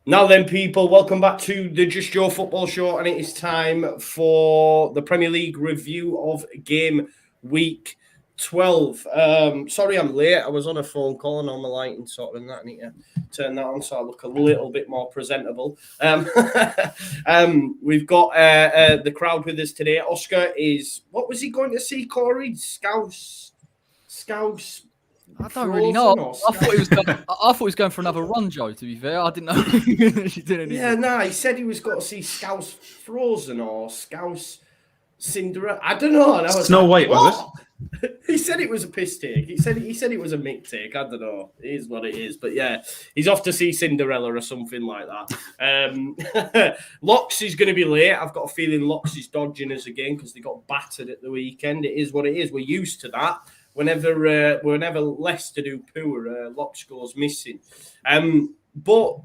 Now then, people, welcome back to the Just Joe Football Show, and it is time for the Premier League review of game week 12. Sorry I'm late. I was on a phone call and on my lighting sort of, and that I need to turn that on so I look a little bit more presentable. We've got the crowd with us today. Oscar is, what was he going to see, Corey? Scouse. I don't really know. I thought he was going for another run, Joe. To be fair, I didn't know he did anything. Yeah, no, he said he was going to see Scouse Frozen or Scouse Cinderella. I don't know. And I was Snow like, White, was it? He said it was a piss take. He said it was a mick take. I don't know. It is what it is. But yeah, he's off to see Cinderella or something like that. Locks is going to be late. I've got a feeling Locks is dodging us again because they got battered at the weekend. It is what it is. We're used to that. Whenever Leicester do poor, Locks goes missing. But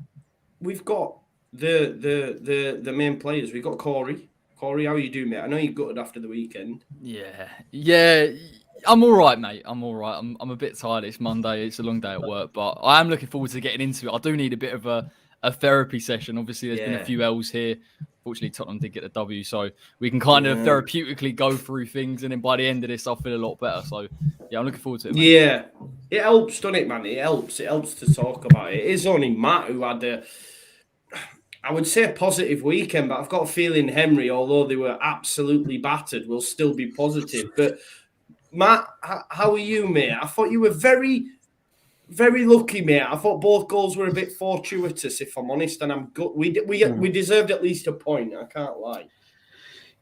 we've got the main players. We've got Corey. Corey, how are you doing, mate? I know you gutted after the weekend. Yeah. I'm all right, mate. I'm all right. I'm a bit tired. It's Monday. It's a long day at work, but I am looking forward to getting into it. I do need a bit of a therapy session. Obviously, there's been a few L's here. Fortunately, Tottenham did get the W, so we can kind of therapeutically go through things, and then by the end of this, I'll feel a lot better. So, yeah, I'm looking forward to it, mate. Yeah, it helps, doesn't it, man? It helps to talk about it. It is only Matt who had I would say a positive weekend, but I've got a feeling Henry, although they were absolutely battered, will still be positive. But Matt, how are you, mate? I thought you were very, very lucky, mate. I thought both goals were a bit fortuitous, if I'm honest, and I'm good. We deserved at least a point. I can't lie.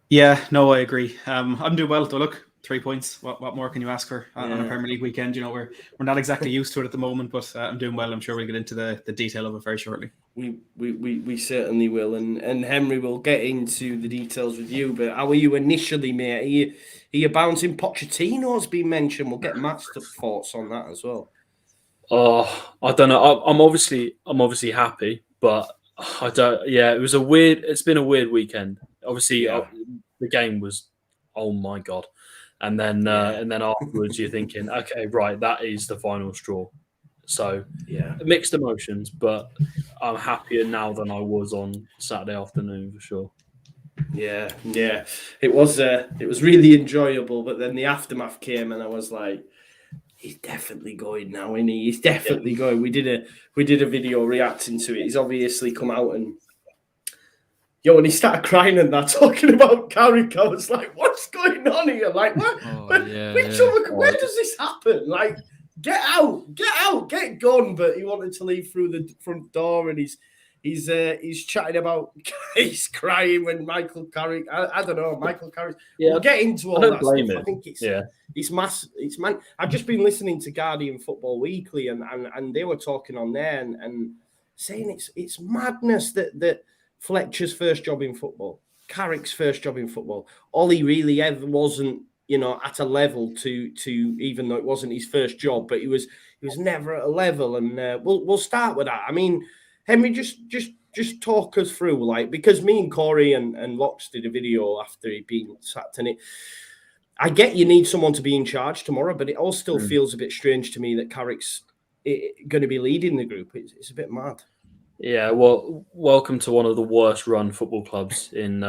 Yeah, no, I agree. I'm doing well. Though, look, 3 points. What more can you ask for on a Premier League weekend? You know, we're not exactly used to it at the moment, but I'm doing well. I'm sure we'll get into the detail of it very shortly. We certainly will, and Henry will get into the details with you. But how are you initially, mate? Are you bouncing? Pochettino's been mentioned. We'll get Matt's thoughts on that as well. I don't know. I'm obviously happy, but I don't. Yeah, it's been a weird weekend. Obviously, the game was, oh my god, and then afterwards you're thinking, okay, right, that is the final straw. So mixed emotions, but I'm happier now than I was on Saturday afternoon for sure. Yeah, it was really enjoyable, but then the aftermath came, and I was like, he's definitely going now, isn't he? He's definitely going. We did a video reacting to it. He's obviously come out and when he started crying and that, talking about Carrick, I was like, what's going on here? Like, what? Where does this happen? Like, get out, get gone. But he wanted to leave through the front door, and he's chatting about he's crying when Michael Carrick. I don't know, Michael Carrick. Yeah, we'll get into all that stuff. Him. I think it's massive. It's man. I've just been listening to Guardian Football Weekly, and they were talking on there and saying it's madness that Fletcher's first job in football, Carrick's first job in football, Ollie really ever wasn't, at a level to even though it wasn't his first job, but he was never at a level. And we'll start with that. I mean, Henry, just talk us through, like, because me and Corey and Locks did a video after he'd been sacked, and I get you need someone to be in charge tomorrow, but it all still feels a bit strange to me that Carrick's going to be leading the group. It's a bit mad. Yeah, well, welcome to one of the worst run football clubs in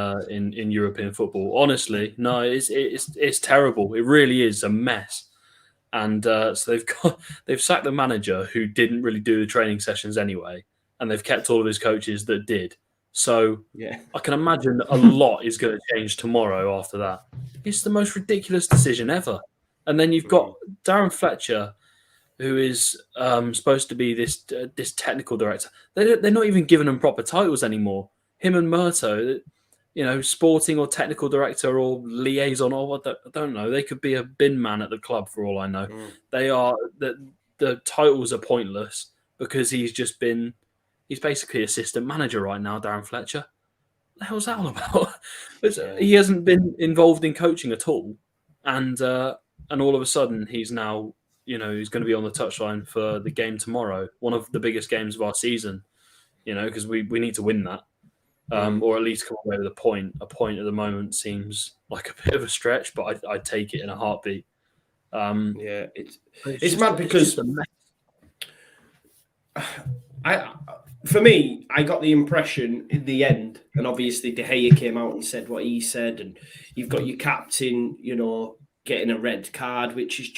European football. Honestly, no, it's terrible. It really is a mess. And so they've sacked the manager who didn't really do the training sessions anyway, and they've kept all of his coaches that did. So I can imagine a lot is going to change tomorrow after that. It's the most ridiculous decision ever. And then you've got Darren Fletcher, who is supposed to be this technical director. They're not even giving them proper titles anymore. Him and Murto, sporting or technical director or liaison, or I don't know. They could be a bin man at the club for all I know. They are the titles are pointless because he's basically assistant manager right now, Darren Fletcher. What the hell's that all about? He hasn't been involved in coaching at all, and all of a sudden he's now. He's going to be on the touchline for the game tomorrow, one of the biggest games of our season, because we need to win that, or at least come away with a point. A point at the moment seems like a bit of a stretch, but I'd take it in a heartbeat. It's mad because for me, I got the impression in the end, and obviously De Gea came out and said what he said, and you've got your captain, getting a red card, which is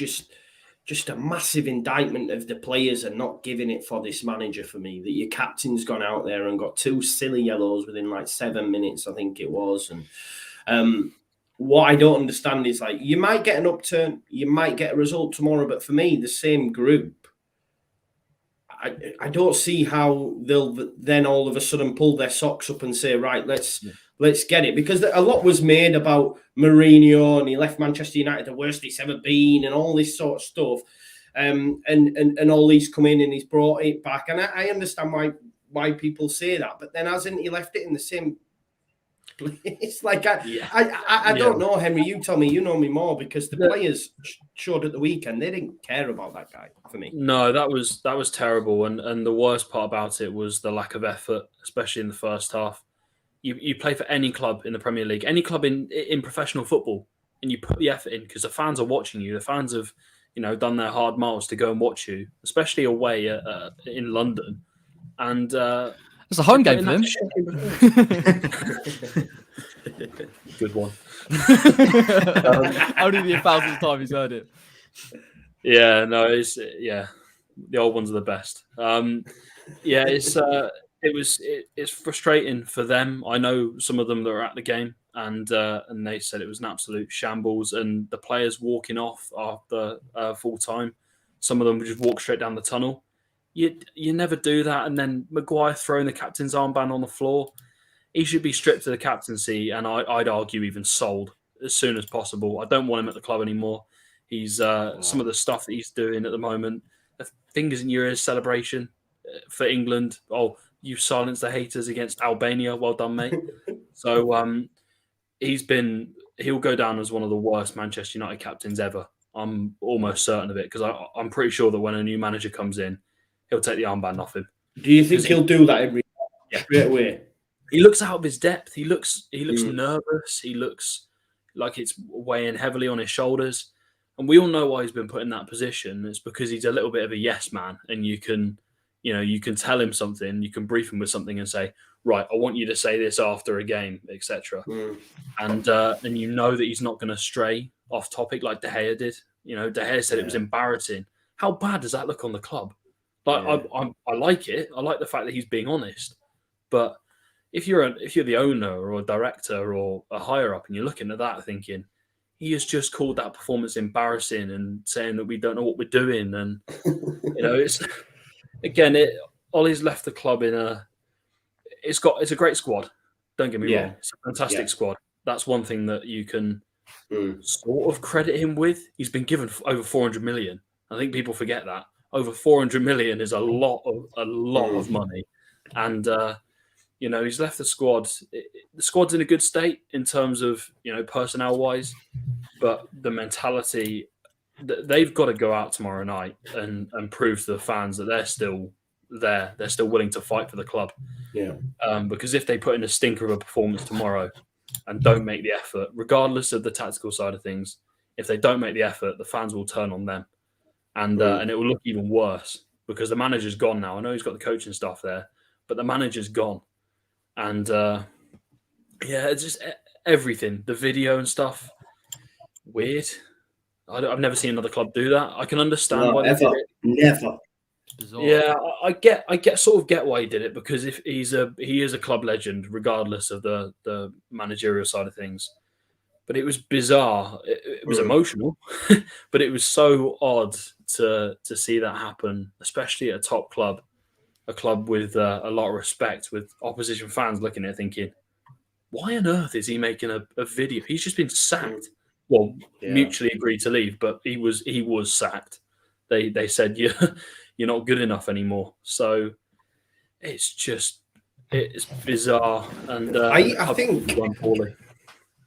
just a massive indictment of the players and not giving it for this manager for me. That your captain's gone out there and got 2 silly yellows within like 7 minutes, I think it was, and what I don't understand is like you might get an upturn, you might get a result tomorrow, but for me, the same group. I don't see how they'll then all of a sudden pull their socks up and say, right, let's get it. Because a lot was made about Mourinho and he left Manchester United the worst it's ever been and all this sort of stuff. And all he's come in and he's brought it back. And I understand why people say that. But then hasn't he left it in the same place? Like, I don't know, Henry. You tell me, you know me more, because the players showed at the weekend they didn't care about that guy for me. No, that was terrible. And the worst part about it was the lack of effort, especially in the first half. You play for any club in the Premier League, any club in professional football, and you put the effort in because the fans are watching you. The fans have, done their hard miles to go and watch you, especially away in London. And it's a home game for them. Good one. Only the 1,000th time he's heard it. Yeah, no, it's the old ones are the best. It's frustrating for them. I know some of them that are at the game, and they said it was an absolute shambles. And the players walking off after full time, some of them would just walk straight down the tunnel. You never do that. And then Maguire throwing the captain's armband on the floor. He should be stripped of the captaincy, and I'd argue even sold as soon as possible. I don't want him at the club anymore. He's some of the stuff that he's doing at the moment, the fingers in your ears celebration for England. Oh, you silenced the haters against Albania. Well done, mate. So he'll go down as one of the worst Manchester United captains ever. I'm almost certain of it, because I'm pretty sure that when a new manager comes in, he'll take the armband off him. Do you think he'll do that straight away? He looks out of his depth. He looks nervous. He looks like it's weighing heavily on his shoulders. And we all know why he's been put in that position. It's because he's a little bit of a yes man, and you can tell him something, you can brief him with something and say, right, I want you to say this after a game, etc. And that he's not going to stray off topic like De Gea did. De Gea said it was embarrassing. How bad does that look on the club? Like, I like it. I like the fact that he's being honest. But if you're the owner or a director or a higher up and you're looking at that thinking, he has just called that performance embarrassing and saying that we don't know what we're doing, and it's again, Ollie's left the club it's a great squad. Don't get me wrong, it's a fantastic squad. That's one thing that you can sort of credit him with. He's been given over 400 million. I think people forget that over 400 million is a lot of money, and he's left the squad. The squad's in a good state in terms of personnel wise, but the mentality, they've got to go out tomorrow night and prove to the fans that they're still there. They're still willing to fight for the club. Yeah. Because if they put in a stinker of a performance tomorrow and don't make the effort, regardless of the tactical side of things, if they don't make the effort, the fans will turn on them, and it will look even worse because the manager's gone now. I know he's got the coaching staff there, but the manager's gone. And it's just everything, the video and stuff. Weird. I've never seen another club do that. I can understand why they did it. Never. Bizarre. Yeah, I get why he did it, because if he is a club legend, regardless of the managerial side of things. But it was bizarre. It was emotional, but it was so odd to see that happen, especially at a top club. A club with a lot of respect, with opposition fans looking at it thinking, why on earth is he making a video? He's just been sacked. Well, mutually agreed to leave, but he was sacked. They said you're not good enough anymore. So it's bizarre. And I think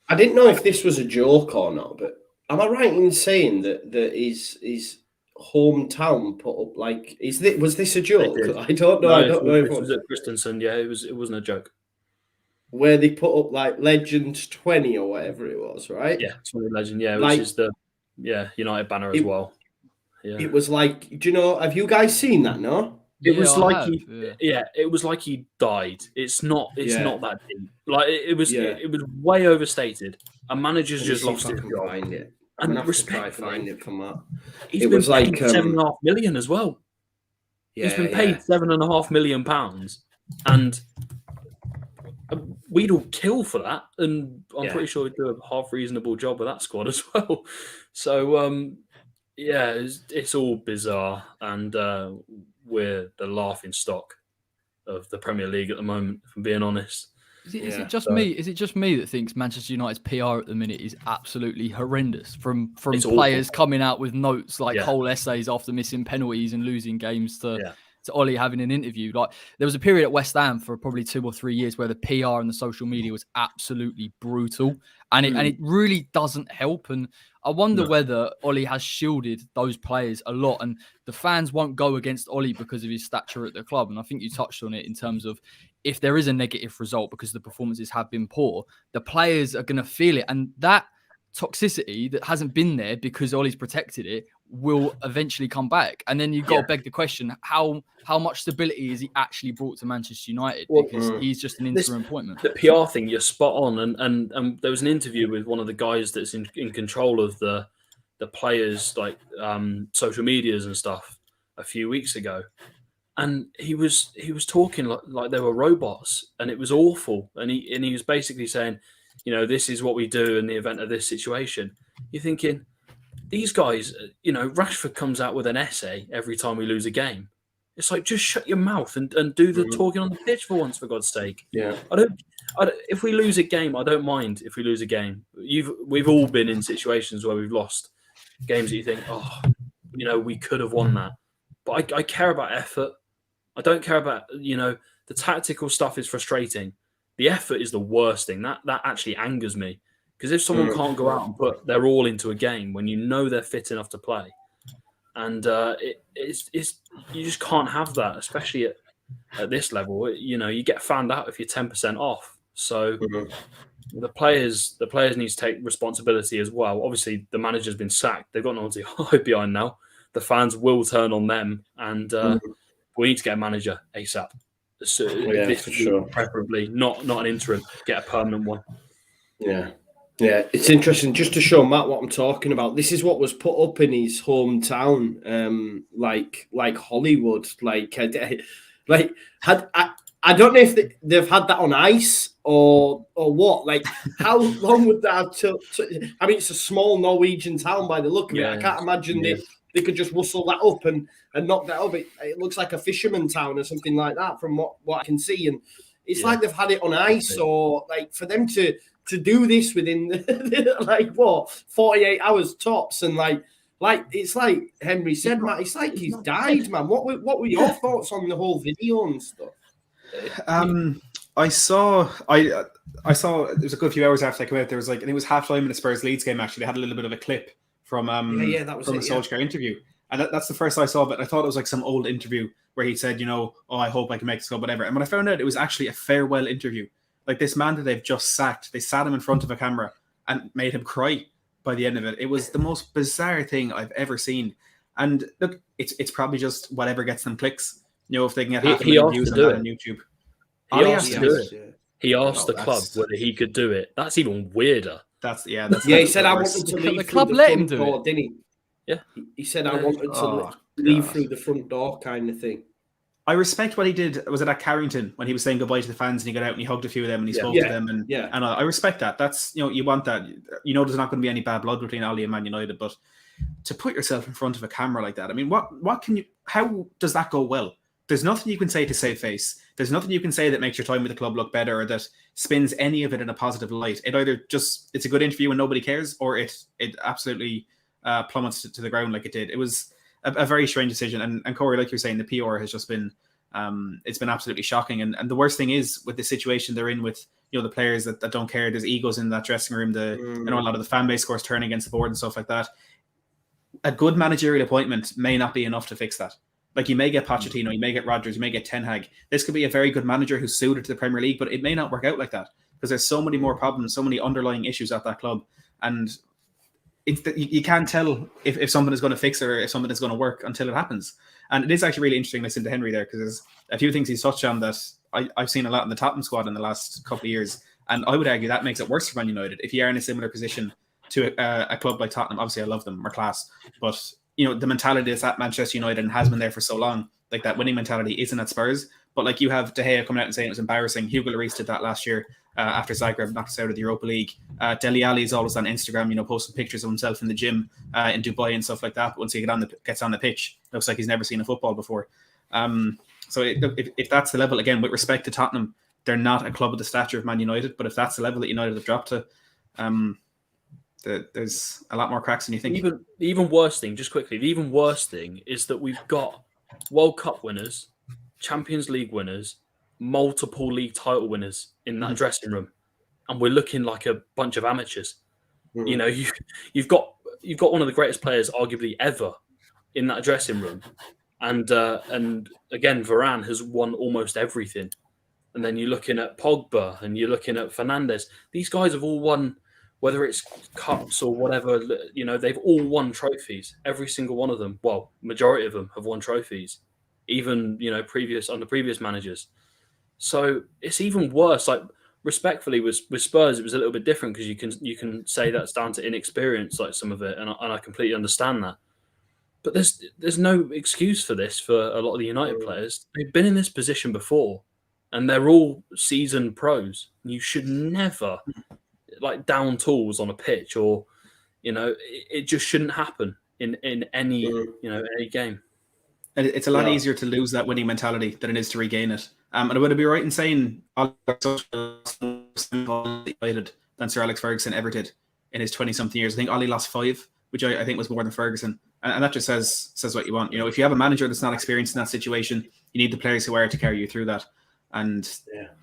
I didn't know if this was a joke or not, but am I right in saying that his hometown put up was this a joke? I don't know. No, I don't know. It was at Christensen. Yeah, it wasn't a joke. Where they put up Legends 20 or whatever it was, right? Yeah, 20 Legend. Yeah, which is the United banner as well. Yeah, it was like, do you know? Have you guys seen that? No. It was I like have, it was like he died. It's not that deep. Like it was way overstated. A manager's just lost his job. Find it. I'm And gonna have to try respectfully, find it from that. He's been paid £7.5 million as well. He's been paid £7.5 million, and we'd all kill for that. And I'm pretty sure we'd do a half reasonable job with that squad as well. So it's all bizarre, and we're the laughing stock of the Premier League at the moment, if I'm being honest. Is it just me? Is it just me that thinks Manchester United's PR at the minute is absolutely horrendous? From players coming out with notes like whole essays after missing penalties and losing games to Ollie having an interview. Like there was a period at West Ham for probably 2 or 3 years where the PR and the social media was absolutely brutal, and it really doesn't help. And I wonder whether Ollie has shielded those players a lot, and the fans won't go against Ollie because of his stature at the club. And I think you touched on it in terms of if there is a negative result because the performances have been poor, the players are going to feel it. And that toxicity that hasn't been there because Ollie's protected it will eventually come back. And then you've got to beg the question, how much stability is he actually brought to Manchester United? Because he's just an interim appointment. The PR thing, you're spot on. And there was an interview with one of the guys that's in control of the players, like social medias and stuff, a few weeks ago. And he was talking like they were robots, and it was awful. And he was basically saying, this is what we do in the event of this situation. You're thinking, these guys, Rashford comes out with an essay every time we lose a game. It's like, just shut your mouth and do the talking on the pitch for once, for God's sake. Yeah. If we lose a game, I don't mind if we lose a game. We've all been in situations where we've lost games that you think, we could have won that. But I care about effort. I don't care about, the tactical stuff is frustrating. The effort is the worst thing. That actually angers me. Because if someone can't go out and put their all into a game when they're fit enough to play, and it's you just can't have that, especially at this level. You get found out if you're 10% off. So the players need to take responsibility as well. Obviously, the manager's been sacked. They've got no one to hide behind now. The fans will turn on them, and we need to get a manager ASAP. So for sure. Preferably not an interim. Get a permanent one. Yeah, it's interesting. Just to show Matt what I'm talking about. This is what was put up in his hometown, like Hollywood. I don't know if they've had that on ice or what. Like, how long would that have took? I mean, it's a small Norwegian town by the look of it. I can't imagine they could just rustle that up and knock that up. It looks like a fisherman town or something like that from what I can see. And it's like they've had it on ice, or like for them to do this within 48 hours tops. And like it's like Henry said, Matt, it's like he's died, man. What were your thoughts on the whole video and stuff? I saw it was a good few hours after I came out. There was it was half time in the Spurs Leeds game. Actually, they had a little bit of a clip from that was from the Solskjær interview, and that's the first I saw. But I thought it was like some old interview where he said, I hope I can make this go, whatever. And when I found out it was actually a farewell interview, like this man that they've just sacked, they sat him in front of a camera and made him cry by the end of it. It was the most bizarre thing I've ever seen. And look, it's probably just whatever gets them clicks. If they can get half a million views on that on YouTube. He asked the club whether he could do it. That's even weirder. He said I wanted to leave. The club let him do it, didn't he? Yeah. He said I wanted to leave through the front door, kind of thing. I respect what he did. Was it at Carrington when he was saying goodbye to the fans and he got out and he hugged a few of them and he spoke to them and I respect that. That's you want that. There's not going to be any bad blood between Ollie and Man United, but to put yourself in front of a camera like that, I mean, how does that go well? There's nothing you can say to save face. There's nothing you can say that makes your time with the club look better or that spins any of it in a positive light. It either it's a good interview and nobody cares, or it absolutely plummets to the ground like it did. It was a very strange decision. And Corey, like you're saying, the PR has just been it's been absolutely shocking. And the worst thing is with the situation they're in with the players that don't care. There's egos in that dressing room. A lot of the fan base, of course, turning against the board and stuff like that. A good managerial appointment may not be enough to fix that. Like, you may get Pochettino, you may get Rodgers, you may get Ten Hag. This could be a very good manager who's suited to the Premier League, but it may not work out like that because there's so many more problems, so many underlying issues at that club. And you can't tell if something is going to fix it or if something is going to work until it happens. And it is actually really interesting listening to Henry there, because there's a few things he's touched on that I've seen a lot in the Tottenham squad in the last couple of years. And I would argue that makes it worse for Man United. If you are in a similar position to a club like Tottenham, obviously I love them, we're class. But, the mentality is at Manchester United and has been there for so long. Like, that winning mentality isn't at Spurs. But like, you have De Gea coming out and saying it was embarrassing. Hugo Lloris did that last year after Zagreb knocked us out of the Europa League. Dele Alli is always on Instagram, posting pictures of himself in the gym in Dubai and stuff like that. But once he gets on the pitch, looks like he's never seen a football before. So if that's the level, again, with respect to Tottenham, they're not a club of the stature of Man United. But if that's the level that United have dropped to, there's a lot more cracks than you think. The even worse thing, just quickly, the even worse thing is that we've got World Cup winners, Champions League winners, multiple league title winners in that dressing room, and we're looking like a bunch of amateurs. You've got one of the greatest players, arguably ever, in that dressing room, and again, Varane has won almost everything. And then you're looking at Pogba and you're looking at Fernandes. These guys have all won, whether it's cups or whatever, they've all won trophies. Every single one of them. Well, majority of them have won trophies, even, under previous managers. So it's even worse. Like, respectfully, with Spurs, it was a little bit different, because you can say that's down to inexperience, like some of it. And I completely understand that. But there's no excuse for this for a lot of the United players. They've been in this position before. And they're all seasoned pros. You should never down tools on a pitch, or it just shouldn't happen in any any game. And it's a lot easier to lose that winning mentality than it is to regain it. And I would be right in saying United than Sir Alex Ferguson ever did in his 20-something years. I think Ollie lost 5, which I think was more than Ferguson. And that just says what you want. If you have a manager that's not experienced in that situation, you need the players who are to carry you through that. And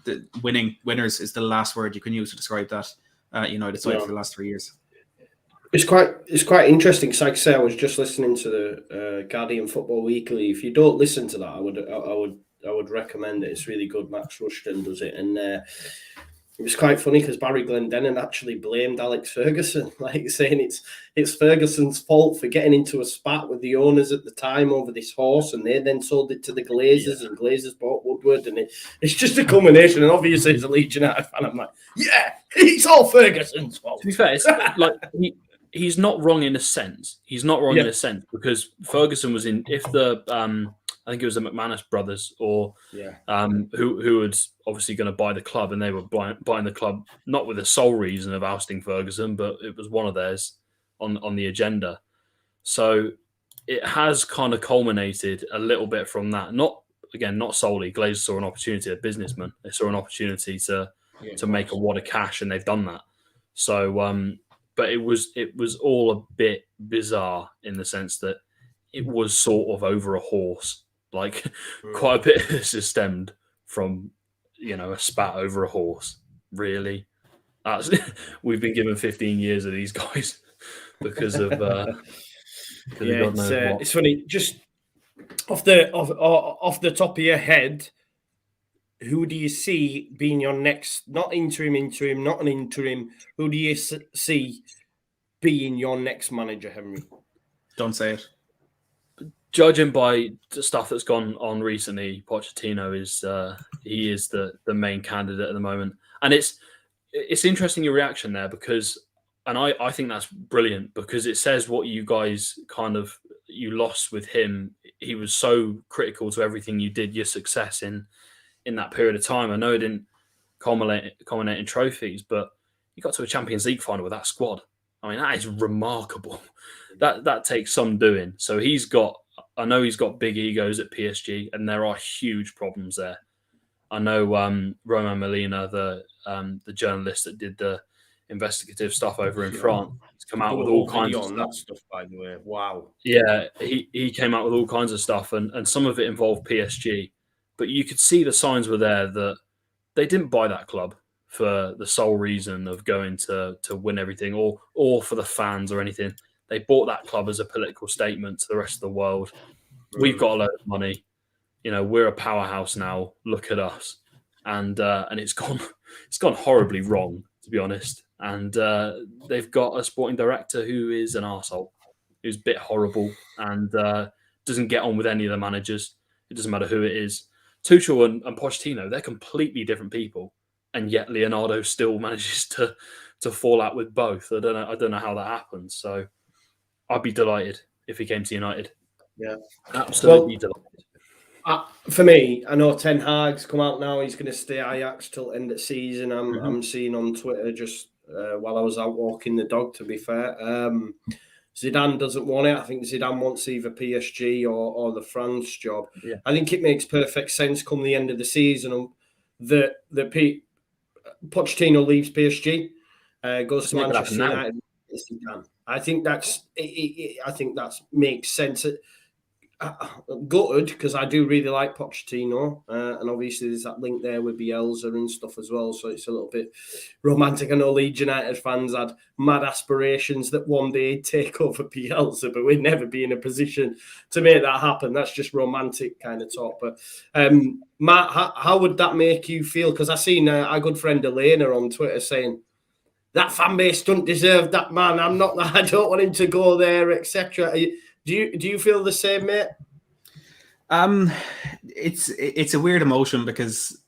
the winners is the last word you can use to describe that United side for the last 3 years. It's quite interesting. Because like I say, I was just listening to the Guardian Football Weekly. If you don't listen to that, I would recommend it. It's really good. Max Rushton does it, and it was quite funny because Barry Glendenning actually blamed Alex Ferguson, like saying it's Ferguson's fault for getting into a spat with the owners at the time over this horse, and they then sold it to the Glazers, and Glazers bought Woodward, and it's just a culmination. And obviously, as a Leeds United fan, I'm like, yeah, it's all Ferguson's fault. To be fair, it's like he's not wrong in a sense. He's not wrong in a sense, because Ferguson was in, if the I think it was the McManus brothers, or who was obviously going to buy the club, and they were buying the club not with the sole reason of ousting Ferguson, but it was one of theirs on the agenda. So it has kind of culminated a little bit from that. Not solely. Glazers saw an opportunity, a businessman. They saw an opportunity to make a wad of cash, and they've done that. So, but it was all a bit bizarre in the sense that it was sort of over a horse. Like, quite a bit of this is stemmed from, a spat over a horse. Really, we've been given 15 years of these guys because of. It's funny. Just off the top of your head, who do you see being your next? Not interim, not an interim. Who do you see being your next manager, Henry? Don't say it. Judging by the stuff that's gone on recently, Pochettino is he is the main candidate at the moment, and it's interesting your reaction there, because, and I think that's brilliant, because it says what you guys you lost with him. He was so critical to everything you did, your success in that period of time. I know it didn't culminate in trophies, but you got to a Champions League final with that squad. I mean, that is remarkable. That takes some doing. So I know he's got big egos at PSG, and there are huge problems there. I know Romain Molina, the journalist that did the investigative stuff over in France, has come out with all kinds of stuff. By the way, wow. Yeah, he came out with all kinds of stuff, and some of it involved PSG. But you could see the signs were there that they didn't buy that club for the sole reason of going to win everything, or for the fans or anything. They bought that club as a political statement to the rest of the world. We've got a load of money. We're a powerhouse now. Look at us. And it's gone horribly wrong, to be honest. And they've got a sporting director who is an arsehole, who's a bit horrible. And doesn't get on with any of the managers. It doesn't matter who it is. Tuchel and Pochettino, they're completely different people, and yet Leonardo still manages to fall out with both. I don't know how that happens. So I'd be delighted if he came to United. Yeah, absolutely delighted. For me, I know Ten Hag's come out now. He's going to stay Ajax till end of season. I'm seeing on Twitter just while I was out walking the dog. To be fair, Zidane doesn't want it. I think Zidane wants either PSG or the France job. Yeah. I think it makes perfect sense come the end of the season that Pochettino leaves PSG, goes to Manchester United. I think that's I think that makes sense. Gutted because I do really like Pochettino, and obviously there's that link there with Bielsa and stuff as well, so it's a little bit romantic. I know Leeds United fans had mad aspirations that one day he'd take over Bielsa, but we'd never be in a position to make that happen. That's just romantic kind of talk. But Matt, how would that make you feel? Because I seen our good friend Elena on Twitter saying that fan base don't deserve that man. I don't want him to go there, etc. Do you feel the same, mate? It's a weird emotion because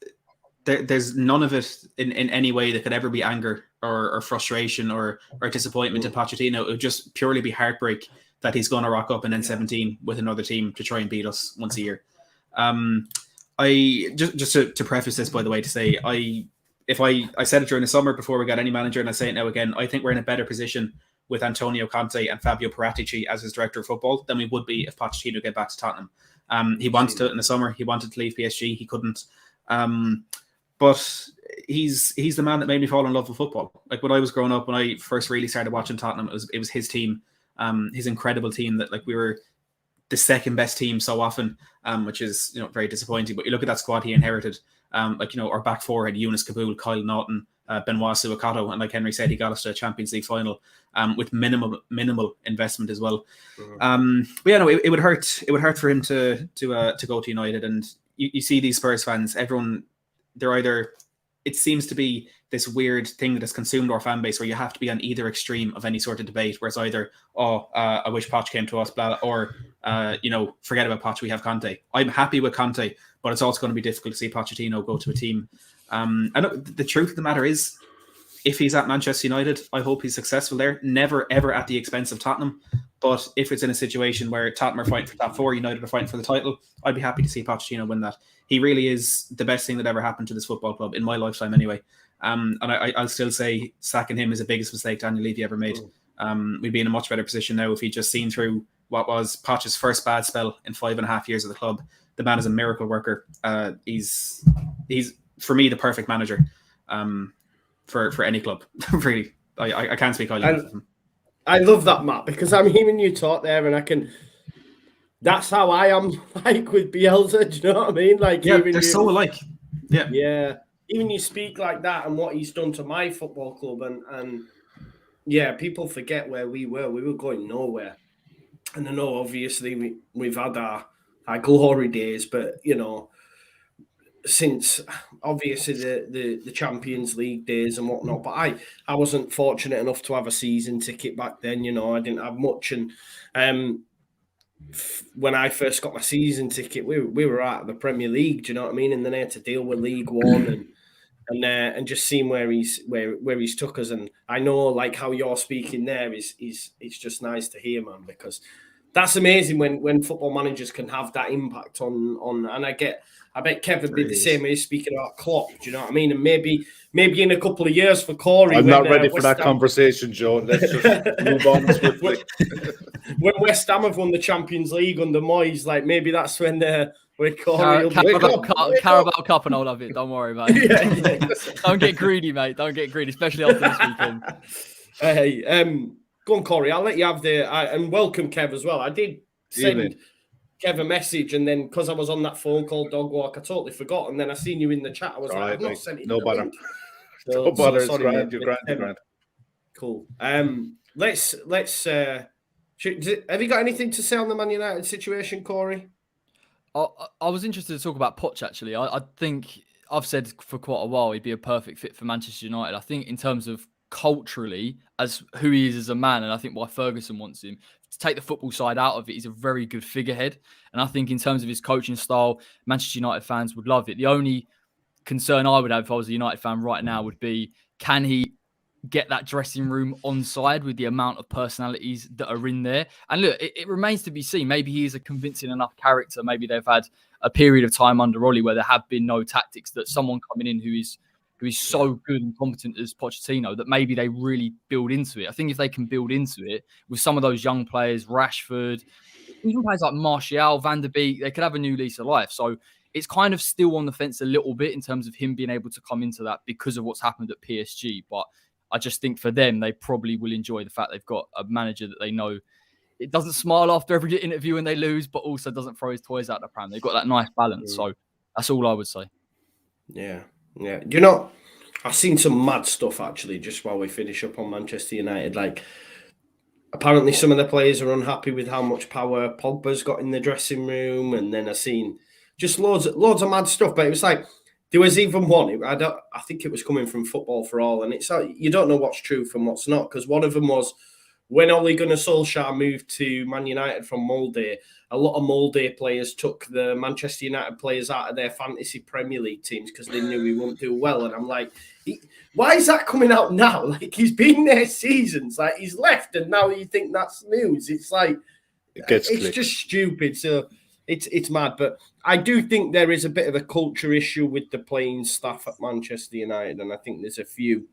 there's none of it in any way that could ever be anger or frustration or disappointment in Pochettino. It would just purely be heartbreak that he's going to rock up in N17 with another team to try and beat us once a year. I just to preface this, by the way, to say I said it during the summer before we got any manager, and I say it now again. I think we're in a better position with Antonio Conte and Fabio Paratici as his director of football than we would be if Pochettino get back to Tottenham. He wanted to in the summer. He wanted to leave PSG. He couldn't. But he's the man that made me fall in love with football. Like when I was growing up, when I first really started watching Tottenham, it was his team, his incredible team that like we were the second best team so often, which is very disappointing. But you look at that squad he inherited. Our back four had Yunus Kabul, Kyle Naughton, Benoit Suakato, and like Henry said, he got us to a Champions League final with minimal investment as well. But yeah, no, it would hurt. It would hurt for him to go to United. And you see these Spurs fans, everyone, they're either. It seems to be this weird thing that has consumed our fan base, where you have to be on either extreme of any sort of debate. Where it's either, I wish Poch came to us, blah, or forget about Poch, we have Conte. I'm happy with Conte, but it's also going to be difficult to see Pochettino go to a team. I know the truth of the matter is, if he's at Manchester United, I hope he's successful there. Never, ever at the expense of Tottenham. But if it's in a situation where Tottenham are fighting for top four, United are fighting for the title, I'd be happy to see Pochettino win that. He really is the best thing that ever happened to this football club in my lifetime anyway. And I'll still say sacking him is the biggest mistake Daniel Levy ever made. We'd be in a much better position now if he'd just seen through what was Poch's first bad spell in 5.5 years of the club. The man is a miracle worker. He's for me the perfect manager for any club. Really, I can't speak highly of him. I love that, Matt, because I'm hearing you talk there, and that's how I am like with Bielsa. Do you know what I mean? Like, yeah, they're so alike. Yeah. Even you speak like that, and what he's done to my football club, and yeah, people forget where we were. We were going nowhere, and I know obviously we've had our glory days, but since obviously the Champions League days and whatnot, but I wasn't fortunate enough to have a season ticket back then. I didn't have much, and when I first got my season ticket, we were out of the Premier League. Do you know what I mean? And then I had to deal with League One and just seeing where he's took us. And I know like how you're speaking there is it's just nice to hear, man, because that's amazing when football managers can have that impact on. And I bet Kevin did the same way speaking about Klopp. Do you know what I mean? And maybe in a couple of years for Corey. I'm not ready for that conversation, Joe. Let's just move on swiftly. When West Ham have won the Champions League under Moyes, like maybe that's when Corey Carabao Cup and all of it. Don't worry, mate. Yeah. Don't get greedy, mate. Don't get greedy, especially after this weekend. Hey, go on, Corey. I'll let you have and welcome Kev as well. I did send Kev a message, and then because I was on that phone call, dog walk, I totally forgot. And then I seen you in the chat. I was I've not sent it. No bother. No bother. It's grand. You're grand. Cool. Let's. Have you got anything to say on the Man United situation, Corey? I was interested to talk about Poch, actually. I think I've said for quite a while he'd be a perfect fit for Manchester United. I think in terms of culturally, as who he is as a man, and I think why Ferguson wants him to take the football side out of it, he's a very good figurehead. And I think in terms of his coaching style, Manchester United fans would love it. The only concern I would have if I was a United fan right now would be, can he get that dressing room on side with the amount of personalities that are in there? And look, it remains to be seen. Maybe he is a convincing enough character. Maybe they've had a period of time under Ollie where there have been no tactics, that someone coming in who is so good and competent as Pochettino, that maybe they really build into it. I think if they can build into it with some of those young players, Rashford, even players like Martial, Van der Beek, they could have a new lease of life. So it's kind of still on the fence a little bit in terms of him being able to come into that because of what's happened at PSG. But I just think for them, they probably will enjoy the fact they've got a manager that they know it doesn't smile after every interview when they lose, but also doesn't throw his toys out the pram. They've got that nice balance. So that's all I would say. Yeah. You know, I've seen some mad stuff actually, just while we finish up on Manchester United. Like, apparently some of the players are unhappy with how much power Pogba's got in the dressing room. And then I've seen just loads of mad stuff. But it was like, there was even one, I think it was coming from Football for All, and it's like, you don't know what's true from what's not, because one of them was, when Ole Gunnar Solskjær moved to Man United from Molde, a lot of Molde players took the Manchester United players out of their fantasy Premier League teams because they knew he wouldn't do well. And I'm like, why is that coming out now? Like, he's been there seasons, like he's left, and now you think that's news. It's like, it's just stupid. So it's mad. But I do think there is a bit of a culture issue with the playing staff at Manchester United, and I think there's a few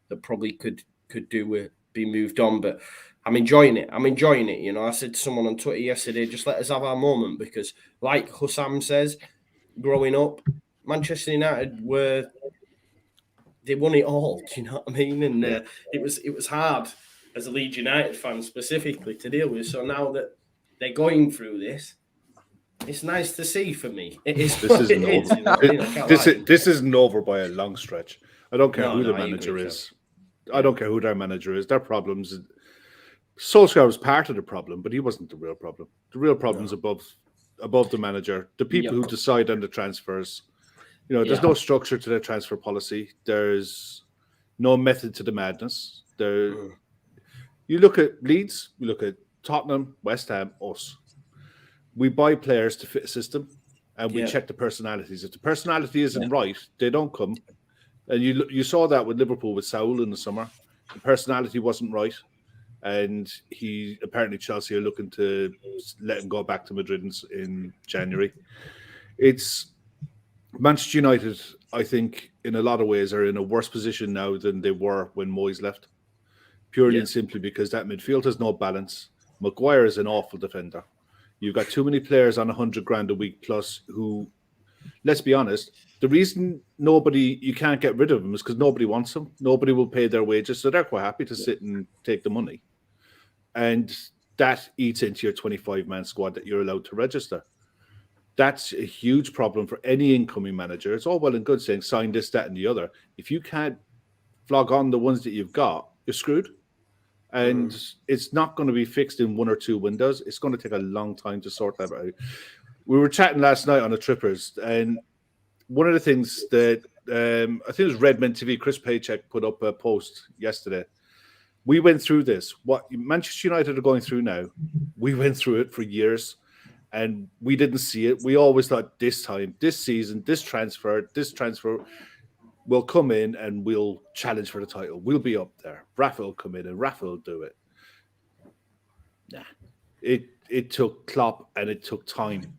that probably could do with be moved on. But I'm enjoying it. You know, I said to someone on Twitter yesterday, just let us have our moment, because like Hussam says, growing up, Manchester United they won it all. Do you know what I mean? And it was hard as a Leeds United fan specifically to deal with. So now that they're going through this, it's nice to see for me. This isn't over by a long stretch. I don't care who the manager is. I don't care who their manager is. Their problems. Solskjær was part of the problem, but he wasn't the real problem. The real problem's above the manager, the people who decide on the transfers. You know, there's no structure to their transfer policy. There's no method to the madness. You look at Leeds, you look at Tottenham, West Ham, us. We buy players to fit a system, and we check the personalities. If the personality isn't right, they don't come. And you saw that with Liverpool with Saul in the summer. The personality wasn't right, and apparently Chelsea are looking to let him go back to Madrid in January. It's Manchester United, I think, in a lot of ways are in a worse position now than they were when Moyes left, purely and simply because that midfield has no balance. Maguire is an awful defender. You've got too many players on 100 grand a week plus who, let's be honest, the reason you can't get rid of them is because nobody wants them. Nobody will pay their wages, so they're quite happy to sit and take the money. And that eats into your 25-man squad that you're allowed to register. That's a huge problem for any incoming manager. It's all well and good saying sign this, that, and the other. If you can't flog on the ones that you've got, you're screwed. And it's not going to be fixed in one or two windows. It's going to take a long time to sort that out. We were chatting last night on the Trippers, and one of the things that I think it was Redmen TV, Chris Paycheck put up a post yesterday. We went through this. What Manchester United are going through now, we went through it for years, and we didn't see it. We always thought this time, this season, this transfer will come in and we'll challenge for the title. We'll be up there. Rafa will come in and Rafa will do it. Nah. It took Klopp and it took time.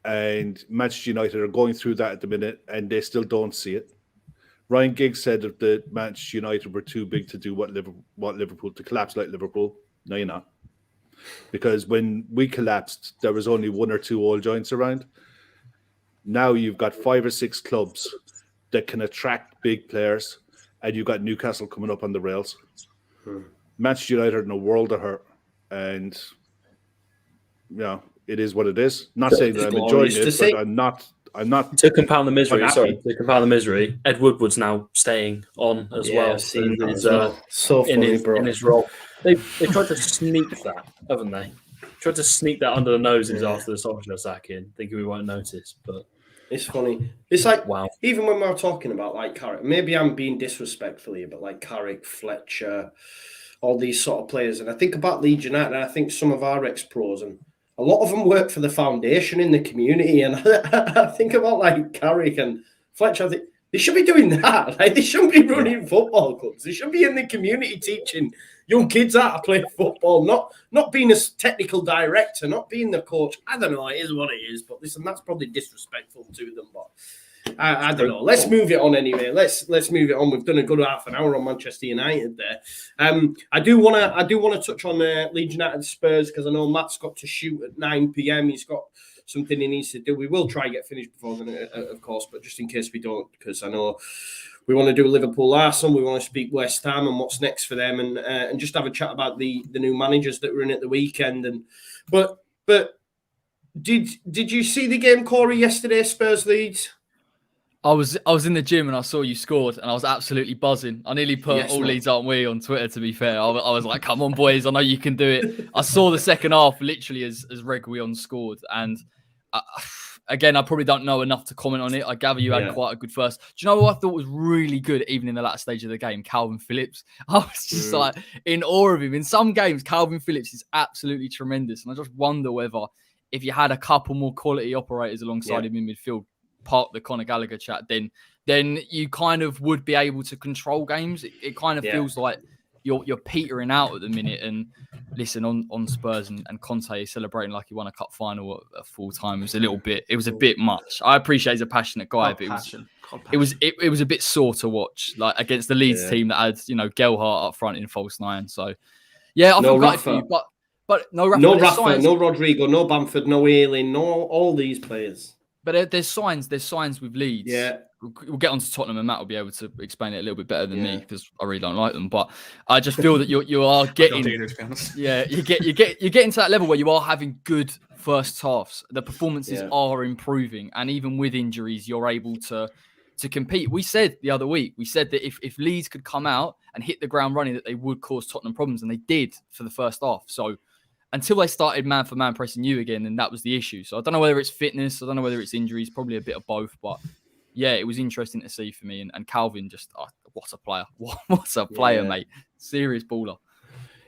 And Manchester United are going through that at the minute, and they still don't see it. Ryan Giggs said that Manchester United were too big to do what Liverpool, to collapse like Liverpool. No, you're not. Because when we collapsed, there was only one or two old joints around. Now you've got 5 or 6 clubs that can attract big players, and you've got Newcastle coming up on the rails. Manchester United are in a world of hurt, and it is what it is. Not saying that I'm enjoying it, but I'm not. To compound the misery, Ed Woodward's now staying on as well. I've seen that as well. So funny, in his role. They tried to sneak that, haven't they? Tried to sneak that under the noses after the Solskjær sacking, thinking we won't notice. But It's funny. It's like, wow. Even when we're talking about like Carrick, maybe I'm being disrespectful here, but like Carrick, Fletcher, all these sort of players. And I think about Leeds United, and I think some of our ex-pros, and a lot of them work for the foundation in the community. And I think about like Carrick and Fletcher, I think they should be doing that. Like, they shouldn't be running football clubs. They should be in the community teaching young kids how to play football, not being a technical director, not being the coach. I don't know. It is what it is. But listen, that's probably disrespectful to them. But I don't know. Let's move it on anyway. Let's move it on. We've done a good half an hour on Manchester United there. I do want to touch on Leeds United Spurs, because I know Matt's got to shoot at 9 p.m. He's got something he needs to do. We will try and get finished before then, of course, but just in case we don't, because I know we want to do Liverpool Arsenal, we want to speak West Ham and what's next for them, and just have a chat about the new managers that were in at the weekend. And but did you see the game, Corey, yesterday, Spurs Leeds? I was in the gym and I saw you scored and I was absolutely buzzing. I nearly put all Leeds aren't we on Twitter, to be fair. I was like, come on, boys, I know you can do it. I saw the second half literally as Reguilón scored. And again, I probably don't know enough to comment on it. I gather you had quite a good first. Do you know what I thought was really good, even in the latter stage of the game? Calvin Phillips. I was just like in awe of him. In some games, Calvin Phillips is absolutely tremendous. And I just wonder whether if you had a couple more quality operators alongside him in midfield, park the Conor Gallagher chat, then you kind of would be able to control games. It kind of feels like you're petering out at the minute. And listen, on Spurs and Conte celebrating like he won a cup final at full time, it was a bit much. I appreciate he's a passionate guy, but it was a bit sore to watch, like against the Leeds team that had Gelhardt up front in false nine. So I feel gutted for you, but no Rafa, no Rodrigo, no Bamford, no Ayling, no all these players. But there's signs with Leeds. Yeah. We'll get on to Tottenham and Matt will be able to explain it a little bit better than me, because I really don't like them. But I just feel that you are getting you're getting to that level where you are having good first halves. The performances are improving, and even with injuries, you're able to compete. We said the other week, that if Leeds could come out and hit the ground running, that they would cause Tottenham problems, and they did for the first half. So until they started man for man pressing you again, and that was the issue. So I don't know whether it's fitness, I don't know whether it's injuries, probably a bit of both. But yeah, it was interesting to see for me. And Calvin, just what a player, what a player, mate! Serious baller.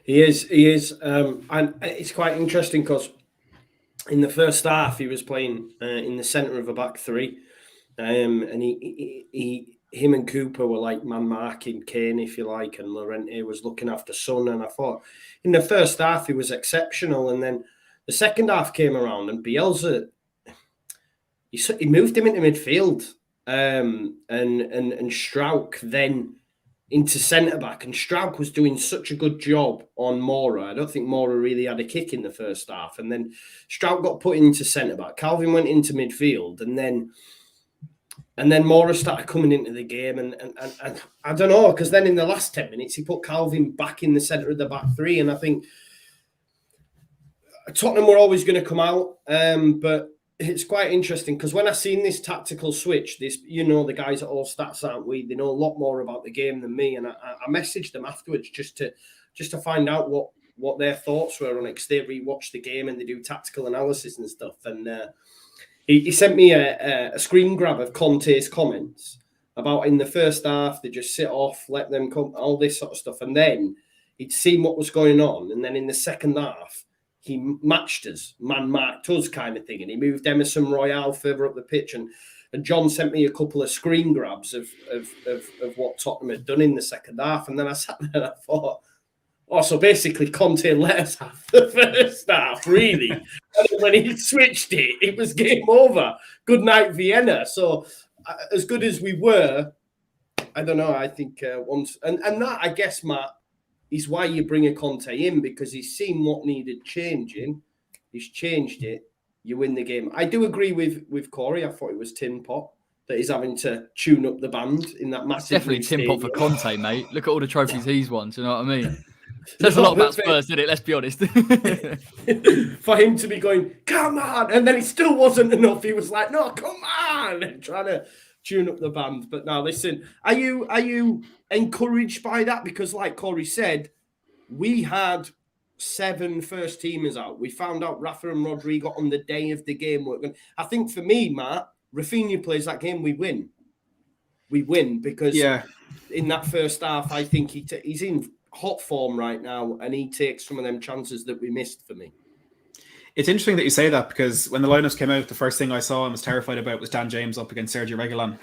He is, and it's quite interesting because in the first half he was playing in the centre of a back three, and him and Cooper were like man marking Kane, if you like, and Llorente was looking after Son. And I thought in the first half he was exceptional, and then the second half came around and Bielsa he moved him into midfield, and Strauch then into centre back, and Strauch was doing such a good job on Mora. I don't think Mora really had a kick in the first half, and then Strauch got put into centre back. Calvin went into midfield, and then Mora started coming into the game, and I don't know, because then in the last 10 minutes he put Calvin back in the centre of the back three, and I think Tottenham were always going to come out, but it's quite interesting because when I seen this tactical switch, the guys at All Stats, aren't we? They know a lot more about the game than me, and I messaged them afterwards just to find out what their thoughts were on it, because they rewatch the game and they do tactical analysis and stuff, and he sent me a screen grab of Conte's comments about in the first half they just sit off, let them come, all this sort of stuff, and then he'd seen what was going on, and then in the second half he matched us, man-marked us kind of thing, and he moved Emerson Royale further up the pitch, and John sent me a couple of screen grabs of what Tottenham had done in the second half, and then I sat there and I thought, so basically Conte let us have the first half, really. And when he switched it, it was game over. Good night, Vienna. So as good as we were, I don't know, I think once... And that, I guess, Matt, is why you bring a Conte in, because he's seen what needed changing. He's changed it. You win the game. I do agree with Corey. I thought it was Tin Pot that he's having to tune up the band in that massive... Definitely Tin Pot for Conte, mate. Look at all the trophies he's won. Do you know what I mean? Says a lot about Spurs, didn't it? Let's be honest. For him to be going, come on, and then it still wasn't enough. He was like, no, come on, and trying to tune up the band. But now, listen, are you encouraged by that? Because like Corey said, we had 7 first teamers out. We found out Rafa and Rodrigo on the day of the game. I think for me, Matt, Rafinha plays that game, we win. We win because in that first half, I think he's in hot form right now, and he takes some of them chances that we missed for me. It's interesting that you say that, because when the lineups came out, the first thing I saw and was terrified about was Dan James up against Sergio Reguilon.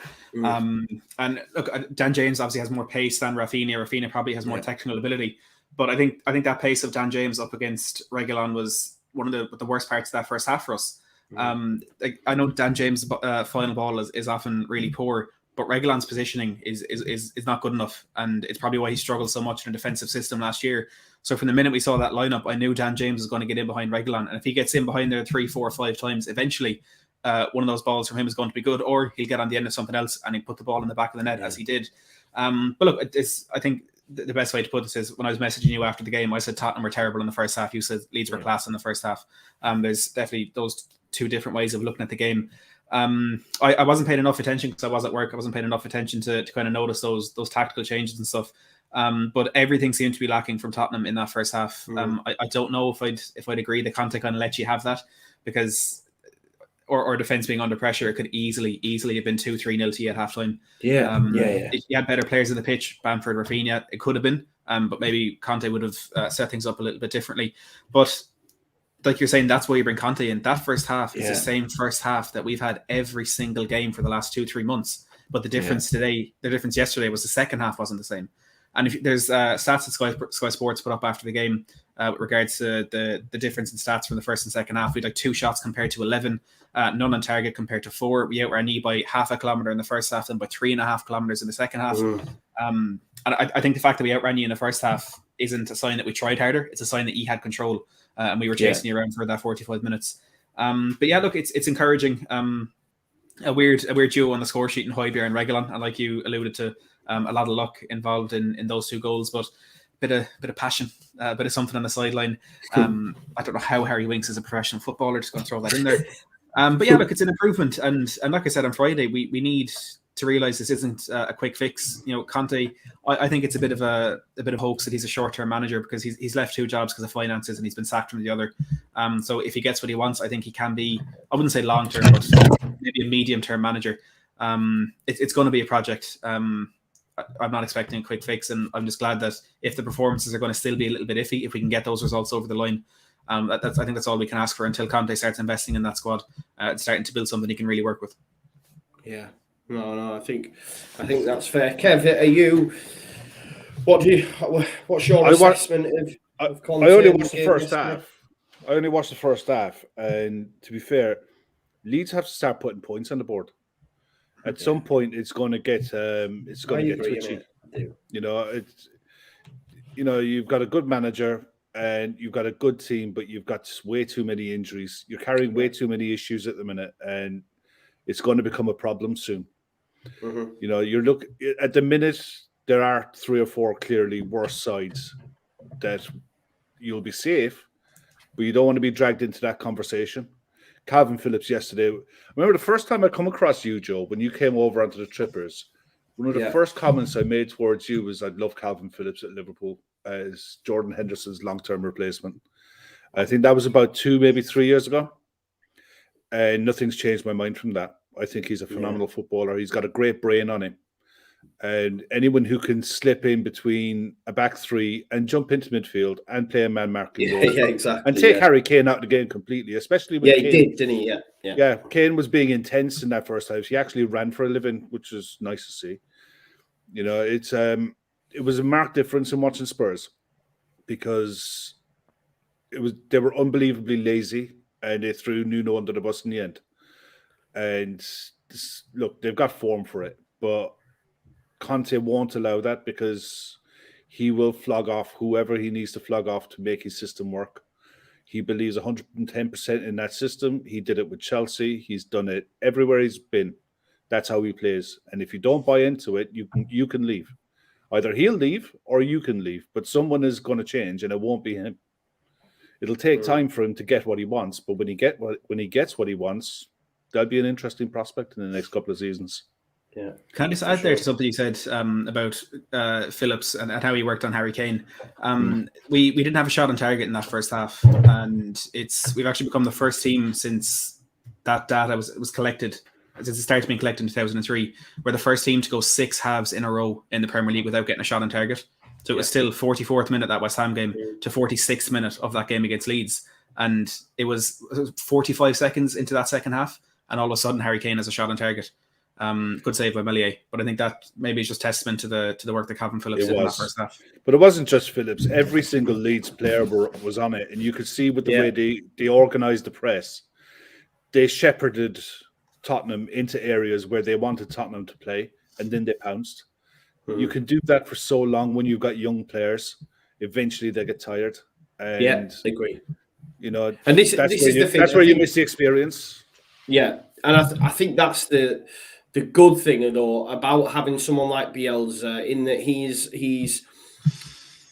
And look, Dan James obviously has more pace than Rafinha. Rafinha probably has more technical ability. But I think that pace of Dan James up against Reguilon was one of the worst parts of that first half for us. I know Dan James' final ball is often really poor, but Reguilon's positioning is not good enough, and it's probably why he struggled so much in a defensive system last year. So from the minute we saw that lineup, I knew Dan James was going to get in behind Reguilon, and if he gets in behind there 3, 4, 5 times, eventually one of those balls from him is going to be good, or he'll get on the end of something else and he'll put the ball in the back of the net as he did. But look, I think the best way to put this is, when I was messaging you after the game, I said Tottenham were terrible in the first half. You said Leeds were class in the first half. There's definitely those two different ways of looking at the game. I wasn't paying enough attention because I was at work. I wasn't paying enough attention to kind of notice those tactical changes and stuff. But everything seemed to be lacking from Tottenham in that first half. I don't know if I'd agree that Conte kind of let you have that, because or defense being under pressure, it could easily have been 2-3-0 to you at halftime. If you had better players in the pitch, Bamford, Rafinha, it could have been. But maybe Conte would have set things up a little bit differently. But like you're saying, that's why you bring Conte in. That first half is the same first half that we've had every single game for the last 2-3 months. But the difference yesterday was the second half wasn't the same. And if there's stats that Sky Sports put up after the game with regards to the difference in stats from the first and second half, we had like 2 shots compared to 11, none on target compared to 4. We outran knee by 0.5 kilometre in the first half and by 3.5 kilometres in the second half. And I think the fact that we outran you in the first half isn't a sign that we tried harder. It's a sign that he had control and we were chasing you around for that 45 minutes. But yeah, look, it's encouraging. A weird duo on the score sheet in Højbjerg and Reguilon, and like you alluded to, a lot of luck involved in those 2 goals, but bit of passion, a bit of something on the sideline. I don't know how Harry Winks is a professional footballer. Just going to throw that in there. But yeah, look, it's an improvement, and like I said on Friday, we need to realise this isn't a quick fix. You know, Conte, I think it's a bit of hoax that he's a short-term manager, because he's left 2 jobs because of finances and he's been sacked from the other. So if he gets what he wants, I think he can be, I wouldn't say long-term, but maybe a medium-term manager. It's going to be a project. I'm not expecting a quick fix, and I'm just glad that if the performances are going to still be a little bit iffy, if we can get those results over the line, I think that's all we can ask for until Conte starts investing in that squad, starting to build something he can really work with. Yeah. No, I think that's fair. Kev, are you? What's your assessment of Conte? I only watched the first half. And to be fair, Leeds have to start putting points on the board. At some point, it's going to get twitchy. You've got a good manager and you've got a good team, but you've got way too many injuries. You're carrying way too many issues at the minute, and it's going to become a problem soon. At the minute, there are 3 or 4 clearly worse sides that you'll be safe, but you don't want to be dragged into that conversation. Calvin Phillips yesterday. Remember the first time I come across you, Joe, when you came over onto the Trippers, one of the first comments I made towards you was I'd love Calvin Phillips at Liverpool as Jordan Henderson's long-term replacement. I think that was about 2, maybe 3 years ago. And nothing's changed my mind from that. I think he's a phenomenal footballer. He's got a great brain on him. And anyone who can slip in between a back 3 and jump into midfield and play a man marking role, exactly, and take Harry Kane out of the game completely, especially when he did, didn't he? Yeah. Kane was being intense in that first half. He actually ran for a living, which was nice to see. It was a marked difference in watching Spurs, because they were unbelievably lazy and they threw Nuno under the bus in the end. And look, they've got form for it, but Conte won't allow that, because he will flog off whoever he needs to flog off to make his system work. He believes 110% in that system. He did it with Chelsea. He's done it everywhere he's been. That's how he plays. And if you don't buy into it, you can leave. Either he'll leave or you can leave, but someone is going to change, and it won't be him. It'll take time for him to get what he wants, but when he gets what he wants, that'll be an interesting prospect in the next couple of seasons. Yeah. Can I just add there to something you said about Phillips and how he worked on Harry Kane? We didn't have a shot on target in that first half, and we've actually become the first team since that data was collected since it started being collected in 2003, we're the first team to go 6 halves in a row in the Premier League without getting a shot on target. So it was still 44th minute, that West Ham game, to 46th minute of that game against Leeds. And it was 45 seconds into that second half, and all of a sudden Harry Kane has a shot on target. Good save by Meslier, but I think that maybe is just testament to the work that Calvin Phillips did in that first half. But it wasn't just Phillips. Every single Leeds player was on it, and you could see with the way they organised the press, they shepherded Tottenham into areas where they wanted Tottenham to play, and then they pounced. You can do that for so long when you've got young players. Eventually, they get tired. And, I agree. You know, and this is the thing. That's where you miss the experience. Yeah, and I think that's the good thing though about having someone like Bielsa, in that he's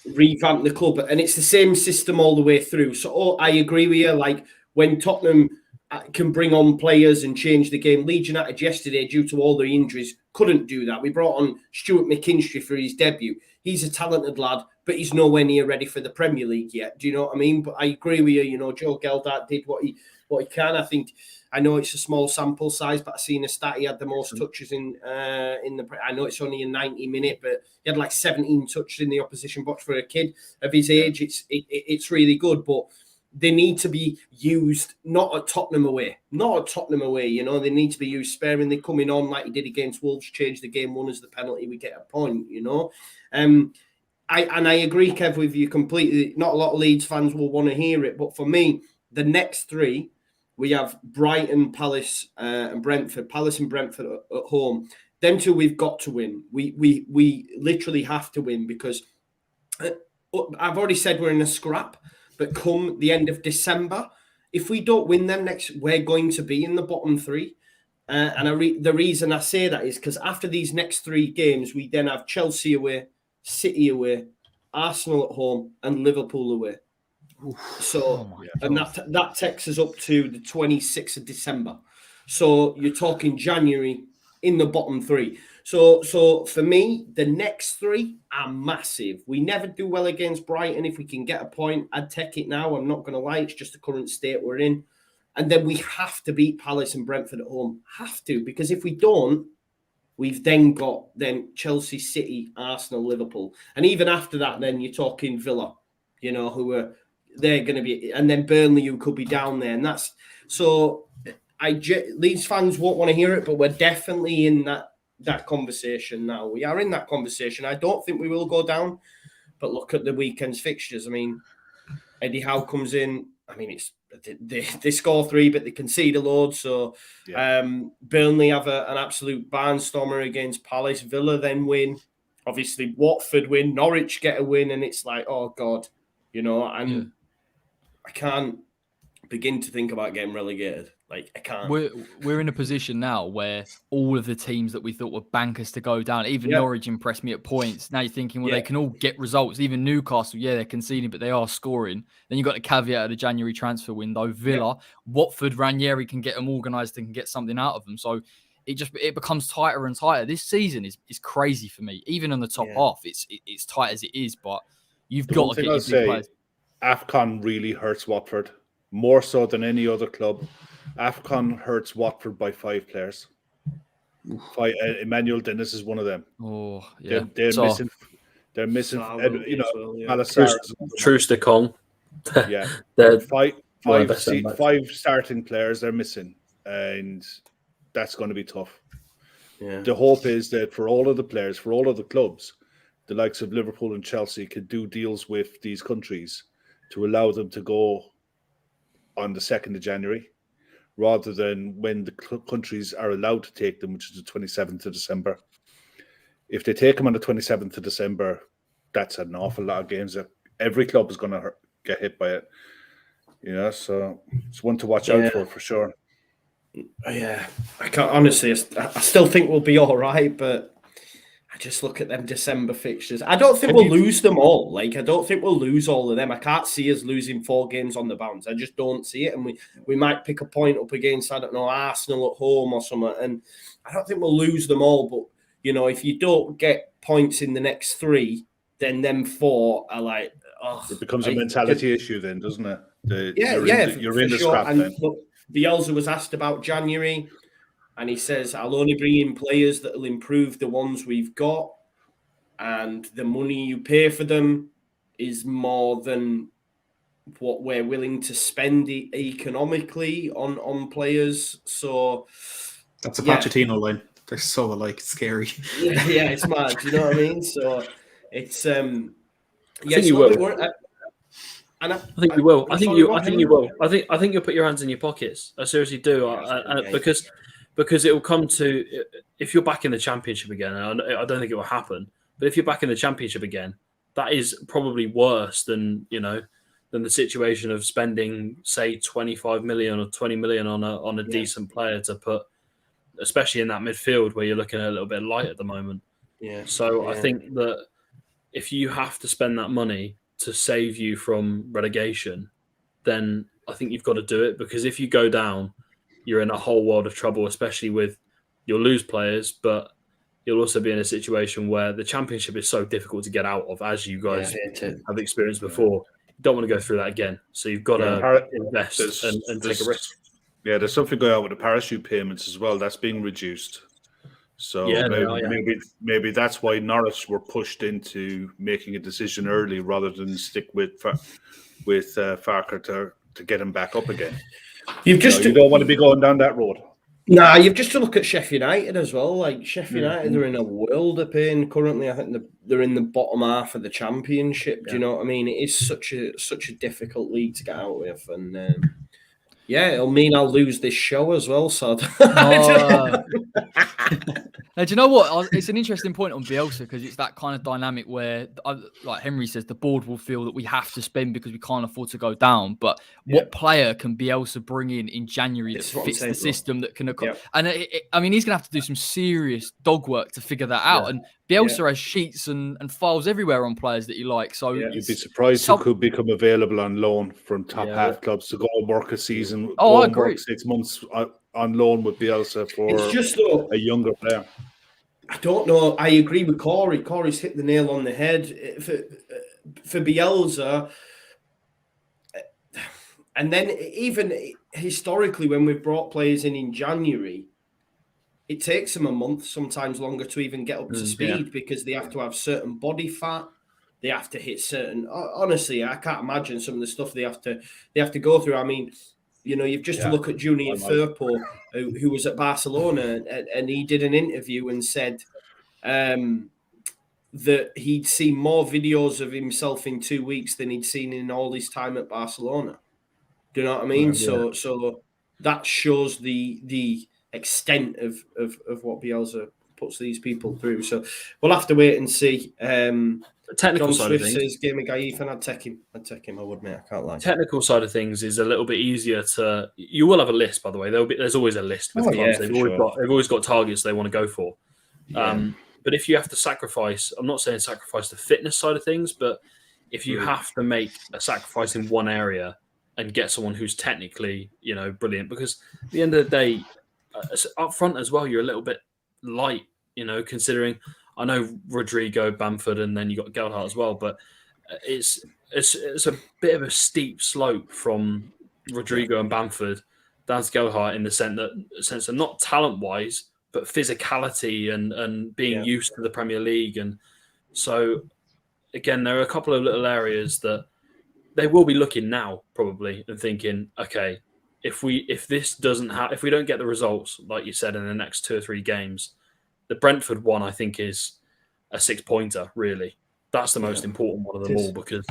revamped the club, and it's the same system all the way through. So I agree with you. Like when Tottenham can bring on players and change the game, Leeds United yesterday, due to all the injuries, couldn't do that. We brought on Stuart McKinstry for his debut. He's a talented lad, but he's nowhere near ready for the Premier League yet. Do you know what I mean? But I agree with you. You know, Joe Geldart did what he can. I know it's a small sample size, but I seen a stat he had the most touches in the. I know it's only a 90-minute, but he had like 17 touches in the opposition box for a kid of his age. It's really good, but they need to be used not at Tottenham away. You know, they need to be used sparingly, coming on like he did against Wolves, change the game, won us the penalty, we get a point. You know, I agree, Kev, with you completely. Not a lot of Leeds fans will want to hear it, but for me, the next 3. We have Brighton, Palace, and Brentford. Palace and Brentford at home. Them 2 we've got to win. We literally have to win, because I've already said we're in a scrap. But come the end of December, if we don't win them next, we're going to be in the bottom 3. And the reason I say that is because after these next 3 games, we then have Chelsea away, City away, Arsenal at home, and Liverpool away. So, and that takes us up to the 26th of December. So you're talking January in the bottom 3. So for me, the next 3 are massive. We never do well against Brighton. If we can get a point, I'd take it now. I'm not going to lie. It's just the current state we're in. And then we have to beat Palace and Brentford at home. Have to, because if we don't, we've then got Chelsea, City, Arsenal, Liverpool. And even after that, then you're talking Villa, you know, they're going to be, and then Burnley, who could be down there. And that's, so Leeds fans won't want to hear it, but we're definitely in that conversation now. We are in that conversation. I don't think we will go down, but look at the weekend's fixtures. I mean, Eddie Howe comes in. I mean, they score 3, but they concede a load. So Burnley have an absolute barnstormer against Palace. Villa then win. Obviously, Watford win. Norwich get a win, and it's like, oh God, you know. And I can't begin to think about getting relegated. Like, I can't. We're in a position now where all of the teams that we thought were bankers to go down, even Norwich impressed me at points. Now you're thinking, well, they can all get results. Even Newcastle, they're conceding, but they are scoring. Then you've got the caveat of the January transfer window. Villa, Watford, Ranieri can get them organised and can get something out of them. So it becomes tighter and tighter. This season is crazy for me. Even on the top half, it's tight as it is, but you've got to get your big players. AFCON really hurts Watford more so than any other club. AFCON hurts Watford by 5 players. Emmanuel Dennis is one of them. Oh, yeah. They're missing. They're missing. Trooster Kong. Yeah, they're five starting players they're missing, and that's going to be tough. Yeah. The hope is that for all of the players, for all of the clubs, the likes of Liverpool and Chelsea could do deals with these countries to allow them to go on the 2nd of January, rather than when the countries are allowed to take them, which is the 27th of December. If they take them on the 27th of December, that's an awful lot of games that every club is going to get hit by it. You know, so it's one to watch out for sure. Yeah, I can't honestly. I still think we'll be all right, but I just look at them December fixtures. I don't think we'll lose them all. Like, I don't think we'll lose all of them. I can't see us losing 4 games on the bounce. I just don't see it. And we might pick a point up against, I don't know, Arsenal at home or something. And I don't think we'll lose them all. But, you know, if you don't get points in the next 3, then them 4 are like, oh. It becomes a mentality issue then, doesn't it? You're in the sure. scrap and then. Look, Bielsa was asked about January. And he says, I'll only bring in players that will improve the ones we've got. And the money you pay for them is more than what we're willing to spend economically on players. So that's a Pochettino line. They're so alike, it's scary. Yeah, it's mad. Do you know what I mean? So it's I think you will. I think you will. I think you will. I think you'll put your hands in your pockets. I seriously do. Because it will come to, if you're back in the Championship again, and I don't think it will happen, but if you're back in the Championship again, that is probably worse than the situation of spending, say, 25 million or 20 million on a decent player to put, especially in that midfield where you're looking at a little bit light at the moment. Yeah. So I think that if you have to spend that money to save you from relegation, then I think you've got to do it, because if you go down, you're in a whole world of trouble, especially you'll lose players, but you'll also be in a situation where the Championship is so difficult to get out of, as you guys have experienced before. You don't want to go through that again. So you've got to invest and take a risk. Yeah, there's something going on with the parachute payments as well. That's being reduced. So maybe that's why Norwich were pushed into making a decision early rather than stick with Farker to get him back up again. You don't want to be going down that road. Nah, you've just to look at Sheffield United as well. Like Sheffield United are in a world of pain currently. I think they're in the bottom half of the Championship. Do you know what I mean? It is such a difficult league to get out with, and it'll mean I'll lose this show as well. So, now, do you know what? It's an interesting point on Bielsa, because it's that kind of dynamic where, like Henry says, the board will feel that we have to spend because we can't afford to go down. But what player can Bielsa bring in January that fits the system that can occur? And I mean, he's going to have to do some serious dog work to figure that out. And Bielsa has sheets and files everywhere on players that he likes. So you'd be surprised who could become available on loan from top half clubs to go and work a season. I agree. Work 6 months on loan with Bielsa for a younger player. I don't know. I agree with Corey. Corey's hit the nail on the head. For Bielsa, and then even historically, when we've brought players in January, it takes them a month, sometimes longer, to even get up to speed because they have to have certain body fat. They have to hit certain. Honestly, I can't imagine some of the stuff they have to go through. I mean, you've just to look at Junior Firpo, who was at Barcelona, and he did an interview and said that he'd seen more videos of himself in 2 weeks than he'd seen in all his time at Barcelona. Do you know what I mean? So that shows the extent of what Bielsa puts these people through. So we'll have to wait and see. The technical John side Swift of things says, "Give me Gaif," and I'd take him. I would, mate. I can't lie. Technical side of things is a little bit easier to. You will have a list, by the way. There's always a list with clubs. They've always got targets they want to go for. But if you have to sacrifice, I'm not saying sacrifice the fitness side of things, but if you have to make a sacrifice in one area and get someone who's technically, brilliant, because at the end of the day, up front as well, you're a little bit light, considering. I know Rodrigo, Bamford, and then you got Gelhardt as well, but it's a bit of a steep slope from Rodrigo and Bamford down to Gelhardt in the sense that not talent wise, but physicality and being used to the Premier League. And so again, there are a couple of little areas that they will be looking now probably and thinking, okay, if we don't get the results like you said in the next 2 or 3 games. The Brentford one, I think, is a 6-pointer, really. That's the most important one of them all, because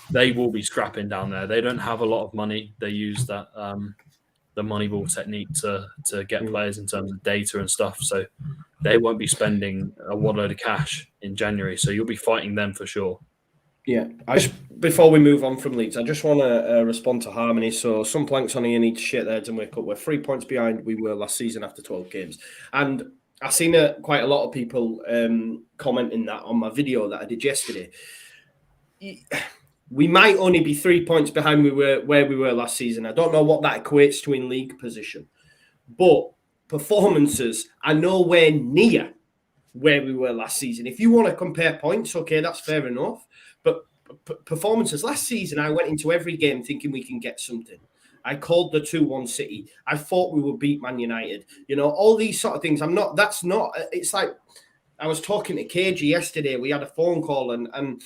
they will be scrapping down there. They don't have a lot of money. They use that the Moneyball technique to get players in terms of data and stuff. So they won't be spending a load of cash in January. So you'll be fighting them for sure. Yeah. Before we move on from Leeds, I just want to respond to Harmony. So some planks on here need to shit their heads and wake up. We're 3 points behind we were last season after 12 games. And I've seen quite a lot of people commenting that on my video that I did yesterday. We might only be 3 points behind where we were last season. I don't know what that equates to in league position, but performances are nowhere near where we were last season. If you want to compare points, okay, that's fair enough. But performances last season, I went into every game thinking we can get something. I called the 2-1 City. I thought we would beat Man United. All these sort of things. It's like I was talking to KG yesterday. We had a phone call and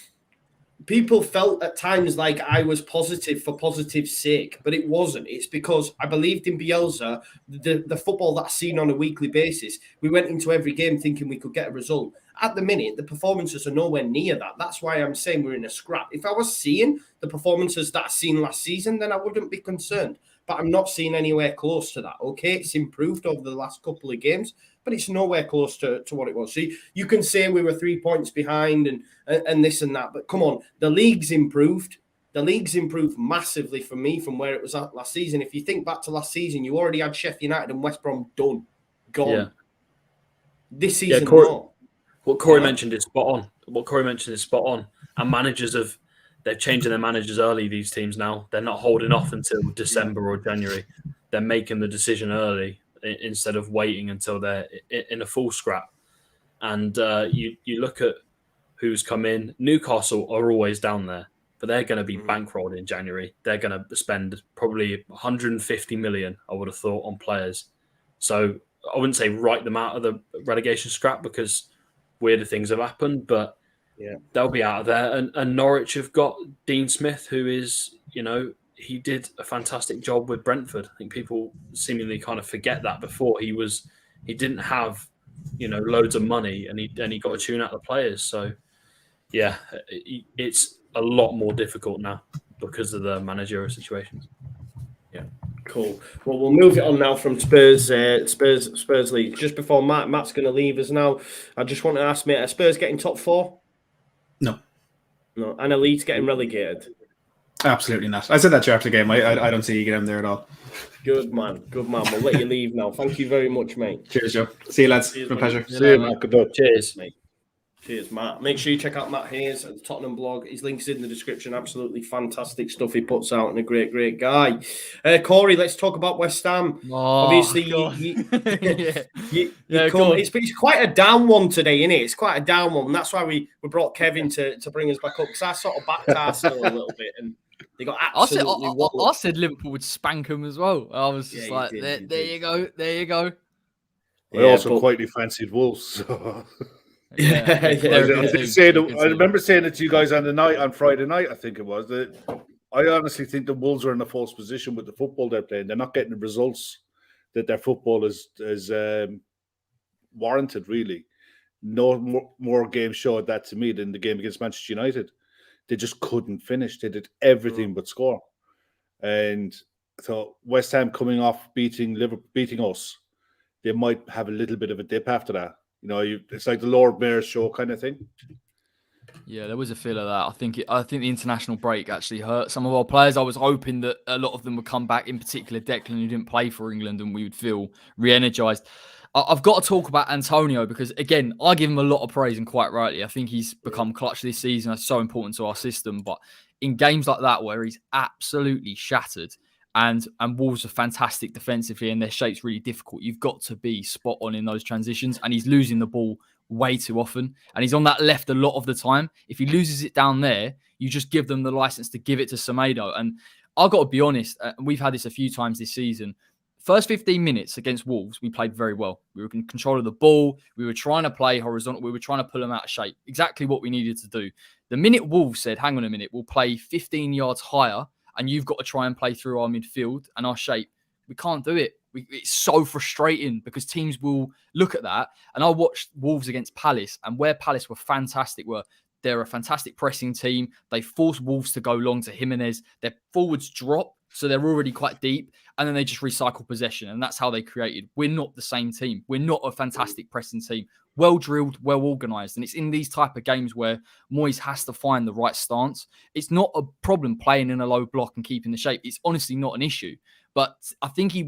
people felt at times like I was positive for positive's sake, but it wasn't. It's because I believed in Bielsa, the football that's seen on a weekly basis. We went into every game thinking we could get a result. At the minute, the performances are nowhere near that. That's why I'm saying we're in a scrap. If I was seeing the performances that I seen last season, then I wouldn't be concerned. But I'm not seeing anywhere close to that. Okay, it's improved over the last couple of games, but it's nowhere close to what it was. So you can say we were 3 points behind and this and that, but come on, the league's improved. The league's improved massively for me from where it was at last season. If you think back to last season, you already had Sheffield United and West Brom gone. Yeah. This season, no. What Corey mentioned is spot on. And they're changing their managers early, these teams now. They're not holding off until December or January. They're making the decision early instead of waiting until they're in a full scrap. And you look at who's come in. Newcastle are always down there, but they're going to be bankrolled in January. They're going to spend probably 150 million, I would have thought, on players. So I wouldn't say write them out of the relegation scrap because weirder things have happened, but they'll be out of there. And Norwich have got Dean Smith, who is, he did a fantastic job with Brentford. I think people seemingly kind of forget that before he didn't have, loads of money and he got a tune out of the players. So yeah, it's a lot more difficult now because of the managerial situations. Yeah. Cool. Well, we'll move it on now from Spurs League. Just before Matt's going to leave us now, I just want to ask, mate, are Spurs getting top 4? No. And are Leeds getting relegated? Absolutely not. I said that after the game. I don't see you getting there at all. Good man. We'll let you leave now. Thank you very much, mate. Cheers, Joe. See you, lads. Cheers, it's been a pleasure. See you, Matt. Good luck. Cheers, mate. Cheers, Matt. Make sure you check out Matt Hayes at the Tottenham blog. His link's in the description. Absolutely fantastic stuff he puts out and a great, great guy. Corey, let's talk about West Ham. Obviously, it's quite a down one today, isn't it? It's quite a down one. And that's why we brought Kevin to bring us back up because I sort of backed Arsenal a little bit and they got absolutely I said Liverpool would spank them as well. I was just there you go. I also quietly fancied Wolves. So. I remember saying it to you guys on Friday night, I think it was, that I honestly think the Wolves are in a false position with the football they're playing. They're not getting the results that their football is warranted, really. No more games showed that to me than the game against Manchester United. They just couldn't finish. They did everything but score. And so West Ham coming off beating us, they might have a little bit of a dip after that. It's like the Lord Mayor's show kind of thing. Yeah, there was a feel of that. I think the international break actually hurt some of our players. I was hoping that a lot of them would come back, in particular Declan, who didn't play for England, and we would feel re-energised. I've got to talk about Antonio because, again, I give him a lot of praise and quite rightly. I think he's become clutch this season. That's so important to our system. But in games like that where he's absolutely shattered, and Wolves are fantastic defensively and their shape's really difficult, you've got to be spot on in those transitions. And he's losing the ball way too often. And he's on that left a lot of the time. If he loses it down there, you just give them the license to give it to Semedo. And I've got to be honest, we've had this a few times this season. First 15 minutes against Wolves, we played very well. We were in control of the ball. We were trying to play horizontal. We were trying to pull them out of shape. Exactly what we needed to do. The minute Wolves said, hang on a minute, we'll play 15 yards higher and you've got to try and play through our midfield and our shape, we can't do it. It's so frustrating because teams will look at that. And I watched Wolves against Palace, and where Palace were fantastic they're a fantastic pressing team. They force Wolves to go long to Jimenez. Their forwards drop, so they're already quite deep, and then they just recycle possession, and that's how they created. We're not the same team. We're not a fantastic pressing team. Well drilled, well organised, and it's in these type of games where Moyes has to find the right stance. It's not a problem playing in a low block and keeping the shape. It's honestly not an issue, but I think he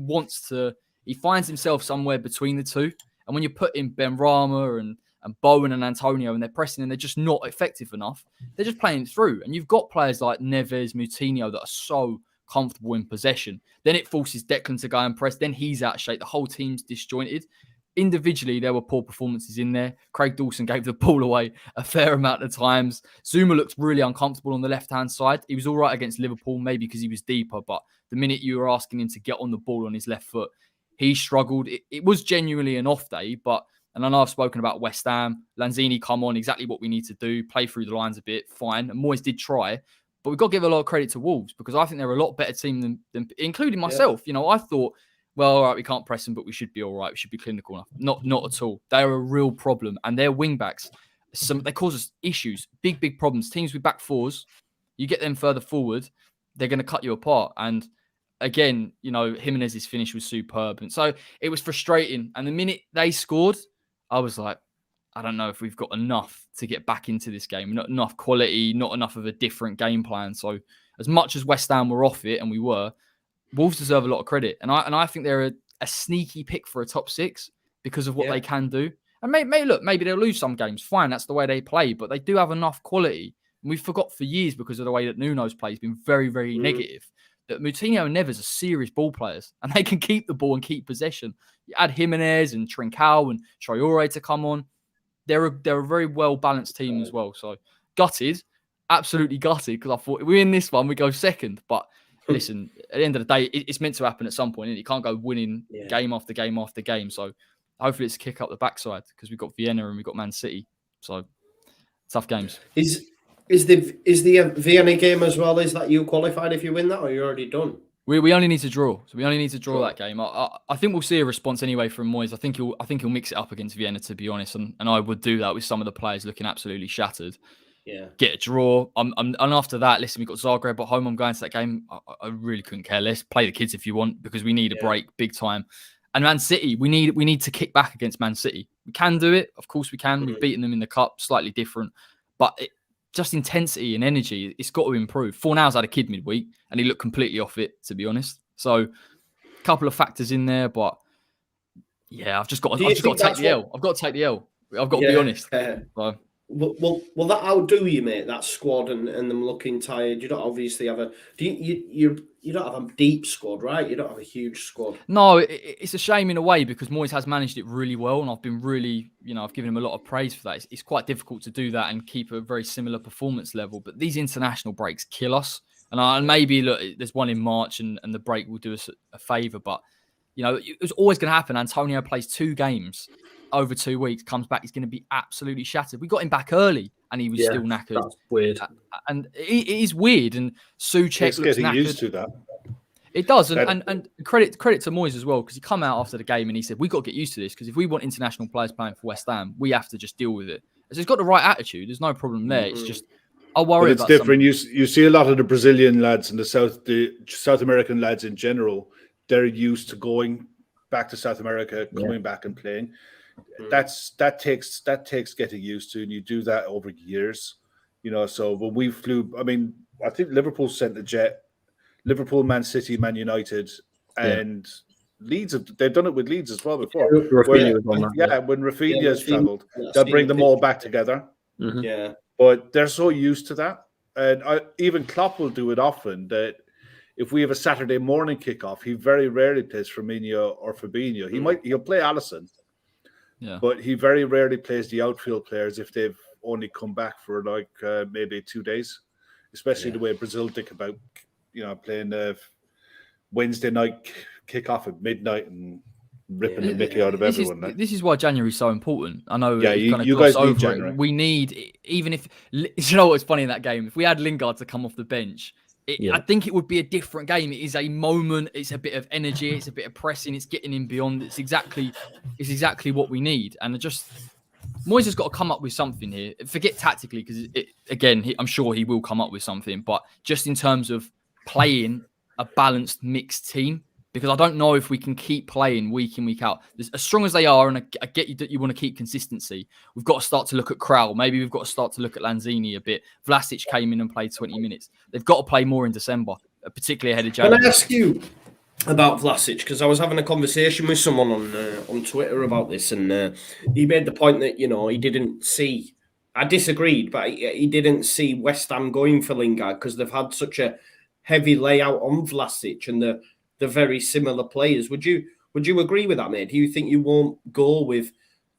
finds himself somewhere between the two, and when you put in Benrahma and Bowen and Antonio and they're pressing and they're just not effective enough, they're just playing through. And you've got players like Neves, Moutinho that are so comfortable in possession. Then it forces Declan to go and press. Then he's out of shape. The whole team's disjointed. individually, there were poor performances in there. Craig Dawson gave the ball away a fair amount of times. Zuma looked really uncomfortable on the left-hand side. He was all right against Liverpool, maybe because he was deeper, but the minute you were asking him to get on the ball on his left foot, he struggled. It was genuinely an off day, and I know I've spoken about West Ham. Lanzini come on, exactly what we need to do, play through the lines a bit, fine. And Moyes did try, but we've got to give a lot of credit to Wolves because I think they're a lot better team than including myself. You know, I thought, well, all right, we can't press them, but we should be all right. We should be clinical enough. Not at all. They're a real problem. And their wing-backs, they cause us issues, big problems. Teams with back fours, you get them further forward, they're going to cut you apart. And again, you know, Jimenez's finish was superb. And so it was frustrating. And the minute they scored, I was like, I don't know if we've got enough to get back into this game. Not enough quality, not enough of a different game plan. So as much as West Ham were off it, and we were, Wolves deserve a lot of credit. And I think they're a sneaky pick for a top six because of what they can do. And maybe they'll lose some games. Fine, that's the way they play. But they do have enough quality. And we forgot for years because of the way that Nuno's play has been very, very negative. That Moutinho and Neves are serious ball players. And they can keep the ball and keep possession. You add Jimenez and Trincao and Traore to come on. They're a very well-balanced team as well. So gutted, absolutely gutted, because I thought if we win this one, we go second. But listen, at the end of the day, it's meant to happen at some point. You can't go winning game after game after game. So hopefully it's a kick up the backside because we've got Vienna and we've got Man City. So tough games. Is the Vienna game as well? Is that you qualified if you win that, or you're already done? We only need to draw. So we only need to draw that game. I think we'll see a response anyway from Moyes. I think he'll mix it up against Vienna, to be honest. And I would do that with some of the players looking absolutely shattered. Yeah, get a draw. And after that, listen, we've got Zagreb at home. I'm going to that game. I really couldn't care less. Play the kids if you want, because we need a break big time. And Man City, we need to kick back against Man City. We can do it. Of course we can. We've beaten them in the cup, slightly different. But just intensity and energy, it's got to improve. Fornal's had a kid midweek and he looked completely off it, to be honest. So a couple of factors in there, but yeah, I've just got to take the L. I've got to take the L. I've got to be honest. So. Will that outdo you, mate? That squad and them looking tired. You don't obviously have you don't have a deep squad, right? You don't have a huge squad. No, it's a shame in a way because Moyes has managed it really well, and I've been really, I've given him a lot of praise for that. It's quite difficult to do that and keep a very similar performance level. But these international breaks kill us, and maybe look, there's one in March, and the break will do us a favour. But it was always going to happen. Antonio plays 2 games over 2 weeks, comes back, he's going to be absolutely shattered. We got him back early and he was still knackered. That's weird. And it is weird. And Souček looks knackered. Used to that. It does. And credit to Moyes as well, because he come out after the game and he said, we've got to get used to this, because if we want international players playing for West Ham, we have to just deal with it. So he's got the right attitude. There's no problem there. It's just, I worry about it. It's different. You see a lot of the Brazilian lads and the South American lads in general, they're used to going back to South America, coming back and playing. That takes getting used to, and you do that over years, So when we flew, I think Liverpool sent a jet, Liverpool, Man City, Man United, and Leeds. They've done it with Leeds as well before. When Rafinha's travelled, they'll bring them all back together. Yeah, but they're so used to that, and even Klopp will do it often. That if we have a Saturday morning kickoff, he very rarely plays Firmino or Fabinho. He'll play Alisson. Yeah. But he very rarely plays the outfield players if they've only come back for maybe 2 days, especially the way Brazil think about, playing the Wednesday night kickoff at midnight and ripping the mickey out of everyone. This is why January is so important. I know. Yeah, you guys need January. We need, even if, what's funny in that game? If we had Lingard to come off the bench, I think it would be a different game. It is a moment. It's a bit of energy. It's a bit of pressing. It's getting in beyond. It's exactly what we need. And Moyes has got to come up with something here. Forget tactically, because I'm sure he will come up with something. But just in terms of playing a balanced, mixed team, because I don't know if we can keep playing week in, week out. As strong as they are, and I get you that you want to keep consistency, we've got to start to look at Král. Maybe we've got to start to look at Lanzini a bit. Vlasic came in and played 20 minutes. They've got to play more in December, particularly ahead of January. Can I ask you about Vlasic? Because I was having a conversation with someone on Twitter about this, and he made the point that, he didn't see... I disagreed, but he didn't see West Ham going for Lingard because they've had such a heavy layout on Vlasic and the very similar players. Would you Would you agree with that, mate? Do you think you won't go with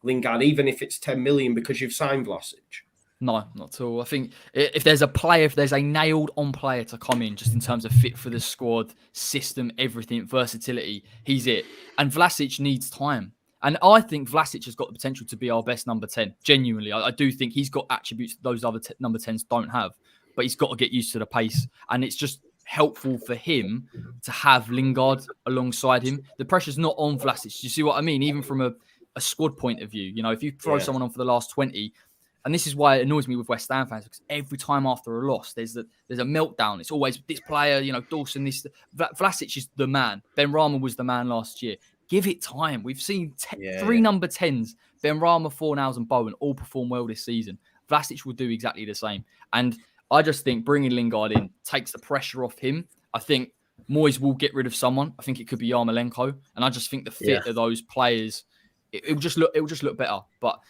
Lingard, even if it's 10 million, because you've signed Vlasic? No, not at all. I think if there's a nailed-on player to come in, just in terms of fit for the squad, system, everything, versatility, he's it. And Vlasic needs time. And I think Vlasic has got the potential to be our best number 10. Genuinely, I do think he's got attributes that those other number 10s don't have. But he's got to get used to the pace. And it's just helpful for him to have Lingard alongside him. The pressure's not on Vlasic. You see what I mean? Even from a squad point of view, if you throw someone on for the last 20, and this is why it annoys me with West Ham fans, because every time after a loss, there's a meltdown. It's always this player, Dawson, this. Vlasic is the man. Benrahma was the man last year. Give it time. We've seen 3 number 10s, Benrahma, Fornals and Bowen, all perform well this season. Vlasic will do exactly the same. And I just think bringing Lingard in takes the pressure off him. I think Moyes will get rid of someone. I think it could be Yarmolenko. And I just think the fit of those players, it will just look better. But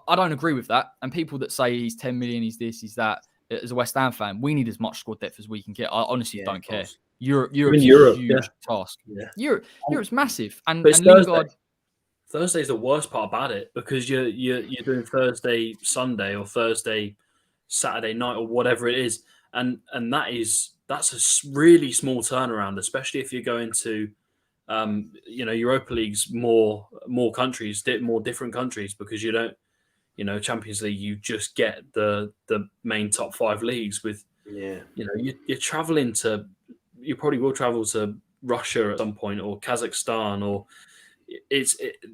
I don't agree with that. And people that say he's 10 million, he's this, he's that, as a West Ham fan, we need as much squad depth as we can get. I honestly don't care. Europe's a huge task. Yeah. Europe's massive. And Lingard... Thursday's the worst part about it, because you're doing Thursday, Sunday, or Thursday, Saturday night, or whatever it is. And that's a really small turnaround, especially if you're going to Europa League's more countries, more different countries, because you don't, Champions League, you just get the main top 5 leagues with, you're traveling to, you probably will travel to Russia at some point, or Kazakhstan, or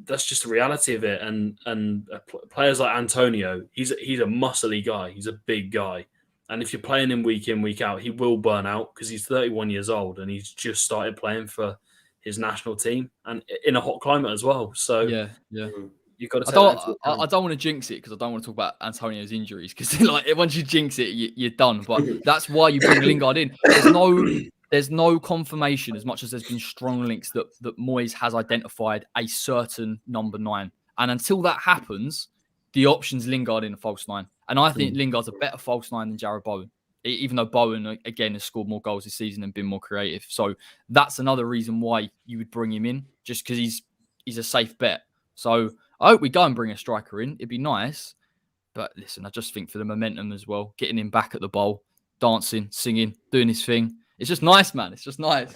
that's just the reality of it. And players like Antonio, he's a muscly guy, he's a big guy. And if you're playing him week in, week out, he will burn out, because he's 31 years old and he's just started playing for his national team and in a hot climate as well. So you've got to. I don't want to jinx it, because I don't want to talk about Antonio's injuries, because once you jinx it, you're done. But that's why you bring Lingard in. There's no confirmation, as much as there's been strong links that Moyes has identified a certain number 9. And until that happens, the option's Lingard in a false 9. And I think Lingard's a better false 9 than Jarrod Bowen, even though Bowen, again, has scored more goals this season and been more creative. So that's another reason why you would bring him in, just because he's a safe bet. So I hope we go and bring a striker in. It'd be nice. But listen, I just think for the momentum as well, getting him back at the bowl, dancing, singing, doing his thing. It's just nice, man. It's just nice.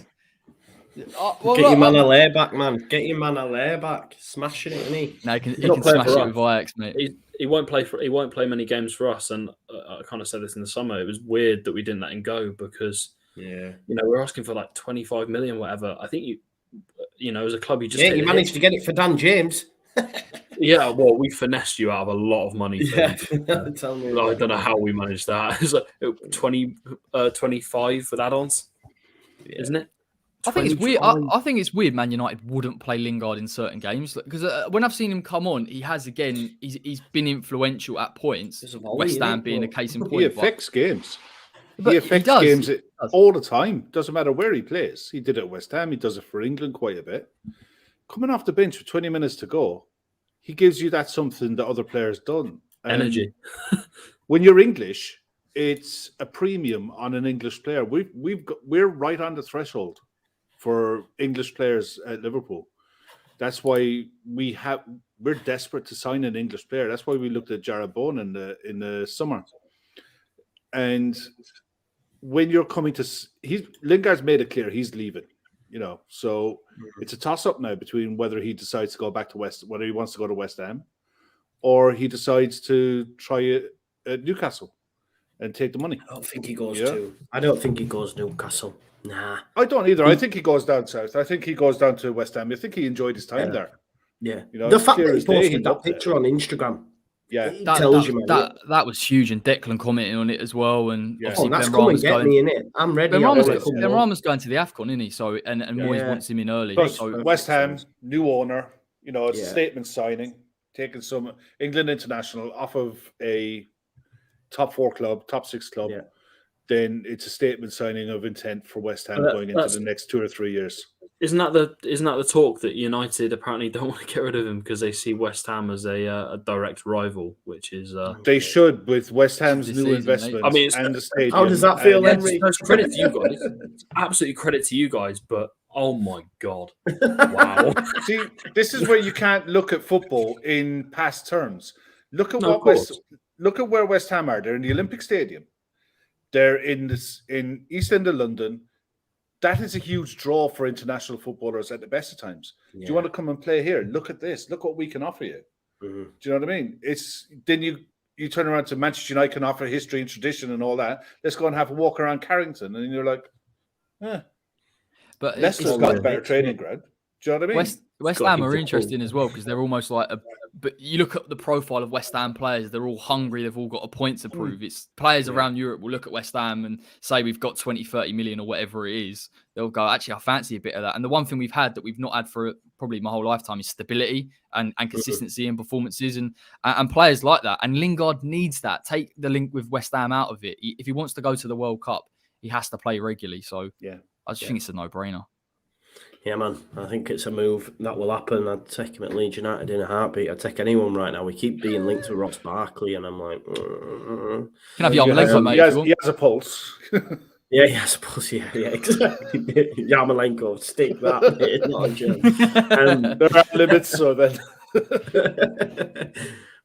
Get your man Allaire back, man. Get your man Allaire back. Smashing it, isn't he? No, he can smash it with Ajax, mate. He won't play many games for us. And I kind of said this in the summer. It was weird that we didn't let him go, because we're asking for like 25 million, whatever. I think as a club, you managed to get it for Dan James. Yeah, well, we finessed you out of a lot of money. Tell me. I don't know how we managed that. It's like 25 with add-ons, isn't it? I think it's weird. I think it's weird Man United wouldn't play Lingard in certain games, because when I've seen him come on, he has, again, he's been influential at points. West Ham being a case in point. He affects games. He affects games all the time. Doesn't matter where he plays. He did it at West Ham. He does it for England quite a bit. Coming off the bench with 20 minutes to go, he gives you that something that other players don't. Energy. When you're English, it's a premium on an English player. We're right on the threshold for English players at Liverpool. That's why we're desperate to sign an English player. That's why we looked at Jarrod Bowen in the summer. And when you're coming to, Lingard's made it clear he's leaving. So it's a toss-up now between whether he decides to go back to whether he wants to go to West Ham, or he decides to try it at Newcastle and take the money. I don't think he goes Newcastle. Nah. I don't either. I think he goes down south. I think he goes down to West Ham. I think he enjoyed his time there. Yeah. The fact that he posted that picture on Instagram. Yeah, that was huge, and Declan commenting on it as well. And that's come and get me in it. I'm ready. Benrahma's going to the AFCON, isn't he? So and Moyes wants him in early. So West Ham, new owner, it's a statement signing, taking some England international off of a top 4 club, top 6 club. Yeah. Then it's a statement signing of intent for West Ham going into the next 2 or 3 years. Isn't that the talk that United apparently don't want to get rid of him because they see West Ham as a direct rival, which is they should, with West Ham's new investment. I mean, and the stadium. How does that feel, Henry? Credit to you guys. It's absolutely credit to you guys, but Oh my God! Wow. See, this is where you can't look at football in past terms. Look at No, of course. Look at where West Ham are. They're in the Olympic Stadium. They're in East End of London. That is a huge draw for international footballers at the best of times. Yeah. Do you want to come and play here? Look at this. Look what we can offer you. Mm-hmm. Do you know what I mean? It's then you turn around to Manchester United can offer history and tradition and all that. Let's go and have a walk around Carrington, and you're like, But Leicester's got a better training ground. Do you know what I mean? West Ham are interesting as well because they're almost like but you look at the profile of West Ham players, they're all hungry, they've all got a point to prove. It's players around Europe will look at West Ham and say we've got 20, 30 million or whatever it is. They'll go, actually, I fancy a bit of that. And the one thing we've had that we've not had for probably my whole lifetime is stability and consistency in performances and players like that. And Lingard needs that. Take the link with West Ham out of it. If he wants to go to the World Cup, he has to play regularly. So I just think it's a no-brainer. Yeah, man. I think it's a move that will happen. I'd take him at Leeds United in a heartbeat. I'd take anyone right now. We keep being linked to Ross Barkley, and I'm like, Can have your leg, mate. He has a pulse. Yeah, he has a pulse. Yeah, exactly. Yarmolenko, stick that. It's not a joke. There are limits, so then.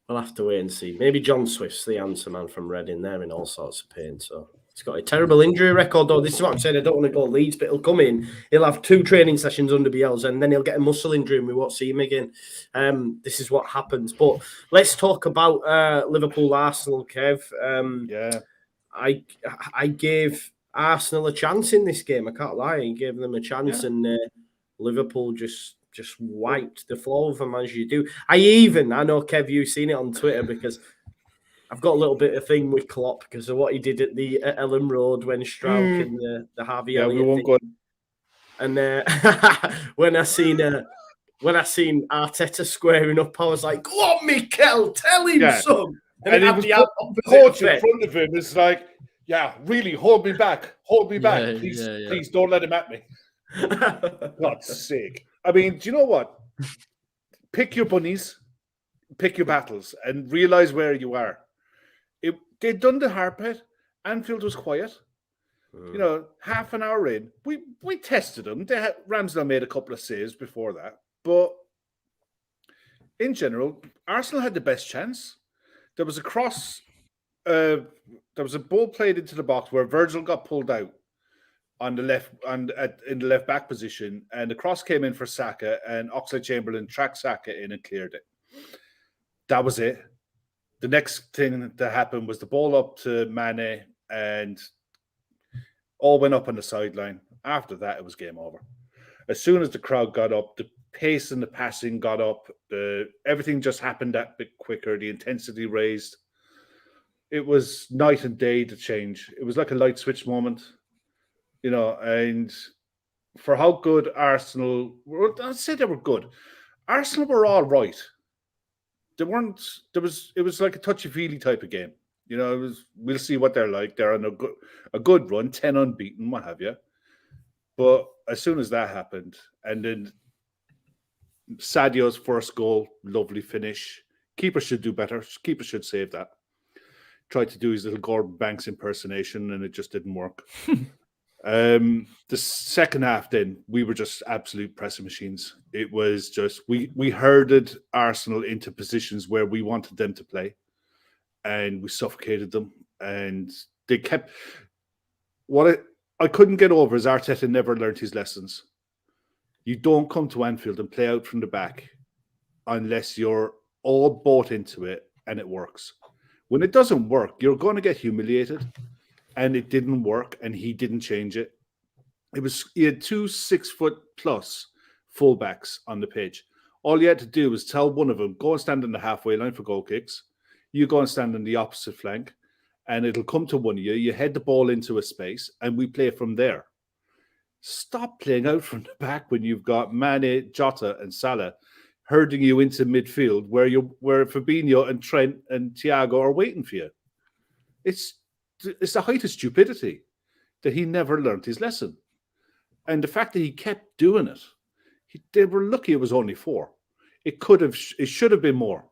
We'll have to wait and see. Maybe John Swift's the answer man from Reading. They're in all sorts of pain, so. He's got a terrible injury record, though. This is what I'm saying. I don't want to go Leeds, but he'll come in. He'll have 2 training sessions under Bielsa, and then he'll get a muscle injury, and we won't see him again. This is what happens. But let's talk about Liverpool, Arsenal, Kev. I gave Arsenal a chance in this game. I can't lie. I gave them a chance, and Liverpool just wiped the floor of them as you do. I know, Kev, you've seen it on Twitter because I've got a little bit of thing with Klopp because of what he did at Ellen Road when Strauch and the Harvey Elliott. We won't go. And when I seen Arteta squaring up, I was like, "Go on, Mikel, tell him son." And he was the coach in front of him. It's like, really, hold me back, please don't let him at me. God's sake! I mean, do you know what? Pick your bunnies, pick your battles, and realize where you are. They'd done the hard bit. Anfield was quiet. You know, half an hour in, we tested them. Ramsdale made a couple of saves before that. But in general, Arsenal had the best chance. There was a cross. There was a ball played into the box where Virgil got pulled out on the left in the left back position, and the cross came in for Saka, and Oxlade-Chamberlain tracked Saka in and cleared it. That was it. The next thing that happened was the ball up to Mane, and all went up on the sideline. After that, it was game over. As soon as the crowd got up, the pace and the passing got up. Everything just happened that bit quicker. The intensity raised. It was night and day to change. It was like a light switch moment, you know. And for how good Arsenal were, I'd say they were good. Arsenal were all right. They weren't. It was like a touchy-feely type of game. You know, we'll see what they're like. They're on a good run, 10 unbeaten, what have you. But as soon as that happened, and then Sadio's first goal, lovely finish. Keeper should do better. Keeper should save that. Tried to do his little Gordon Banks impersonation, and it just didn't work. The second half, then we were just absolute pressing machines. It was just we herded Arsenal into positions where we wanted them to play, and we suffocated them. And they kept what I couldn't get over is Arteta never learned his lessons. You don't come to Anfield and play out from the back unless you're all bought into it and it works. When it doesn't work, you're going to get humiliated. And it didn't work, and he didn't change it. He had 2 6-foot+ fullbacks on the pitch. All you had to do was tell one of them, go and stand on the halfway line for goal kicks. You go and stand on the opposite flank, and it'll come to one of you. You head the ball into a space, and we play from there. Stop playing out from the back when you've got Mane, Jota, and Salah herding you into midfield where Fabinho and Trent and Thiago are waiting for you. It's the height of stupidity that he never learned his lesson. And the fact that he kept doing it, they were lucky it was only 4. It should have been more.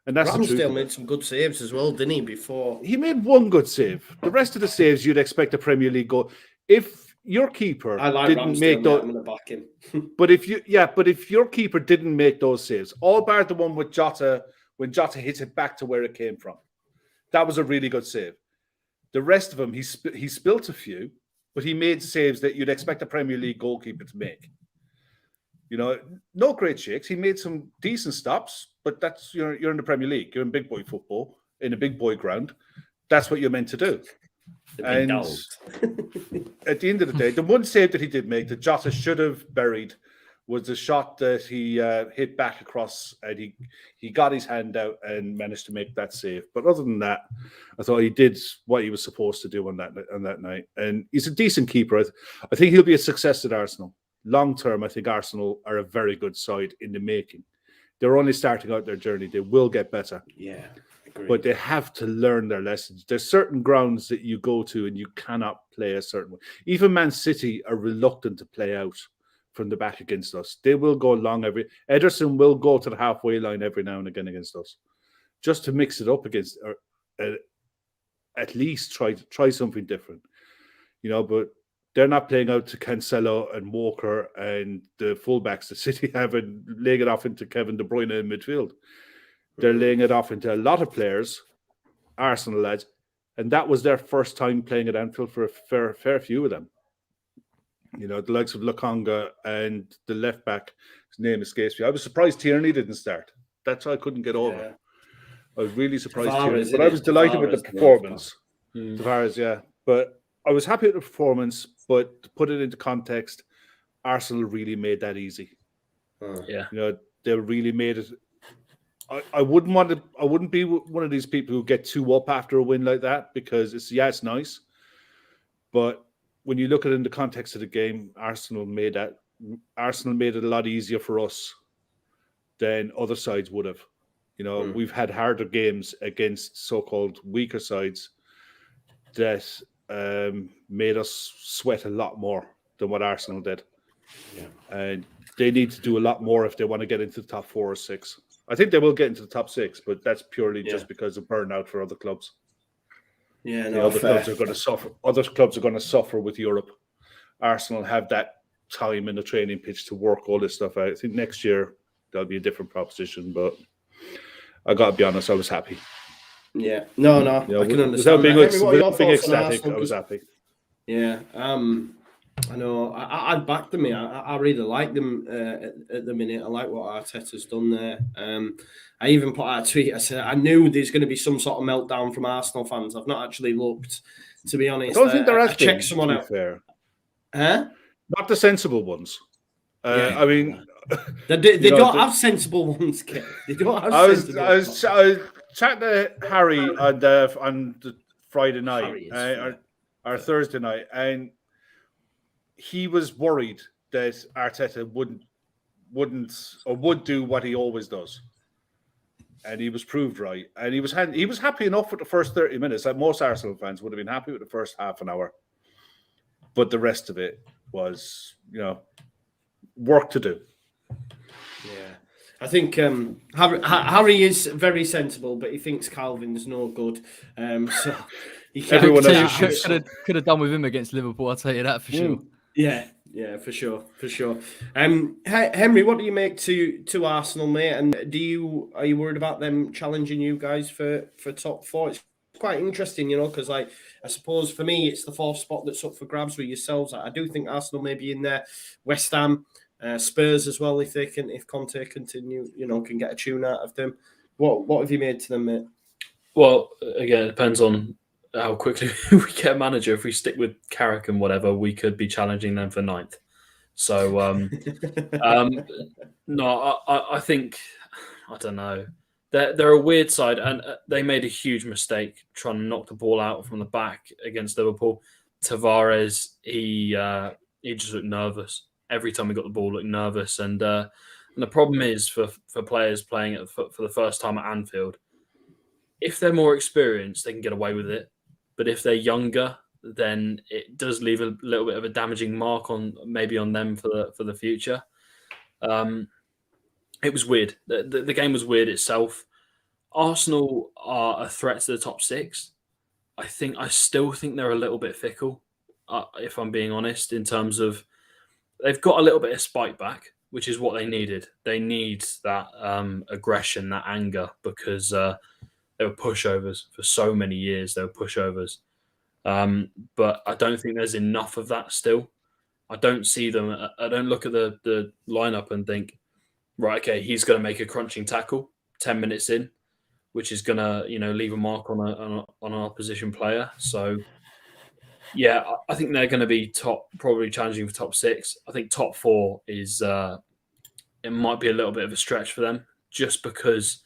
And that's Ramsdale made some good saves as well, didn't he, before? He made one good save. The rest of the saves, you'd expect a Premier League goal. If your keeper I like didn't Ramsdale, make those. I'm going to back him. But if your keeper didn't make those saves, all bar the one with Jota, when Jota hits it back to where it came from, that was a really good save. The rest of them, he spilt a few, but he made saves that you'd expect a Premier League goalkeeper to make. You know, no great shakes. He made some decent stops, but that's you're in the Premier League. You're in big boy football, in a big boy ground. That's what you're meant to do. And at the end of the day, the one save that he did make that Jota should have buried was the shot that he hit back across, and he got his hand out and managed to make that save. But other than that, I thought he did what he was supposed to do on that night. And he's a decent keeper. I think he'll be a success at Arsenal. Long term, I think Arsenal are a very good side in the making. They're only starting out their journey. They will get better. Yeah. Agreed. But they have to learn their lessons. There's certain grounds that you go to and you cannot play a certain way. Even Man City are reluctant to play out from the back against us. They will go long Ederson will go to the halfway line every now and again against us, just to mix it up against, or at least try something different. You know, but they're not playing out to Cancelo and Walker and the fullbacks that City have and laying it off into Kevin De Bruyne in midfield. They're laying it off into a lot of players, Arsenal lads, and that was their first time playing at Anfield for a fair few of them. You know, the likes of Lokonga and the left back, his name escapes me. I was surprised Tierney didn't start. That's what I couldn't get over. Yeah. I was really surprised Tavares, Tierney, but I was delighted with the performance. Mm. Yeah. But I was happy with the performance, but to put it into context, Arsenal really made that easy. Yeah. You know, they really made it. I wouldn't be one of these people who get too up after a win like that, because it's nice. But when you look at it in the context of the game, Arsenal made it a lot easier for us than other sides would have. You know, we've had harder games against so-called weaker sides that made us sweat a lot more than what Arsenal did. Yeah. And they need to do a lot more if they want to get into the top 4 or 6. I think they will get into the top 6, but that's purely just because of burnout for other clubs. Yeah, no, other clubs are going to suffer. Other clubs are going to suffer with Europe. Arsenal have that time in the training pitch to work all this stuff out. I think next year there'll be a different proposition, but I got to be honest, I was happy. Yeah, no, you know, I can understand. Without being ecstatic, I was happy. Yeah, I know. I backed them. I really like them at the minute. I like what Arteta's done there. I even put out a tweet. I said I knew there's going to be some sort of meltdown from Arsenal fans. I've not actually looked, to be honest. I don't think there has been. Checked someone out. Fair. Huh? Not the sensible ones. Yeah. I mean, they don't have sensible ones. Kev. They don't have. I was chatting to Harry on the Friday night or Thursday night, and he was worried that Arteta would do what he always does, and he was proved right. And he was happy enough with the first 30 minutes. Like most Arsenal fans would have been happy with the first half an hour, but the rest of it was, you know, work to do. Yeah, I think Harry is very sensible, but he thinks Calvin's no good. So he everyone else could have done with him against Liverpool. I'll tell you that for sure. Yeah, for sure. Henry, what do you make to Arsenal, mate? And are you worried about them challenging you guys for top 4? It's quite interesting, you know, because I suppose for me it's the 4th spot that's up for grabs with yourselves. I do think Arsenal may be in there. West Ham, Spurs as well, if Conte continue, you know, can get a tune out of them. What have you made to them, mate? Well, again, it depends on how quickly we get a manager. If we stick with Carrick and whatever, we could be challenging them for 9th. So, no, I think, I don't know. They're a weird side, and they made a huge mistake trying to knock the ball out from the back against Liverpool. Tavares, he just looked nervous. Every time he got the ball, looked nervous. And the problem is for players playing it for the first time at Anfield, if they're more experienced, they can get away with it. But if they're younger, then it does leave a little bit of a damaging mark on them for the future. It was weird. The game was weird itself. Arsenal are a threat to the top 6. I still think they're a little bit fickle. if I'm being honest, in terms of they've got a little bit of spite back, which is what they needed. They need that aggression, that anger, because they were pushovers for so many years. They were pushovers. But I don't think there's enough of that still. I don't see them. I don't look at the lineup and think, right, okay, he's going to make a crunching tackle 10 minutes in, which is going to, leave a mark on an opposition player. So, yeah, I think they're going to be probably challenging for top 6. I think top 4 is it might be a little bit of a stretch for them, just because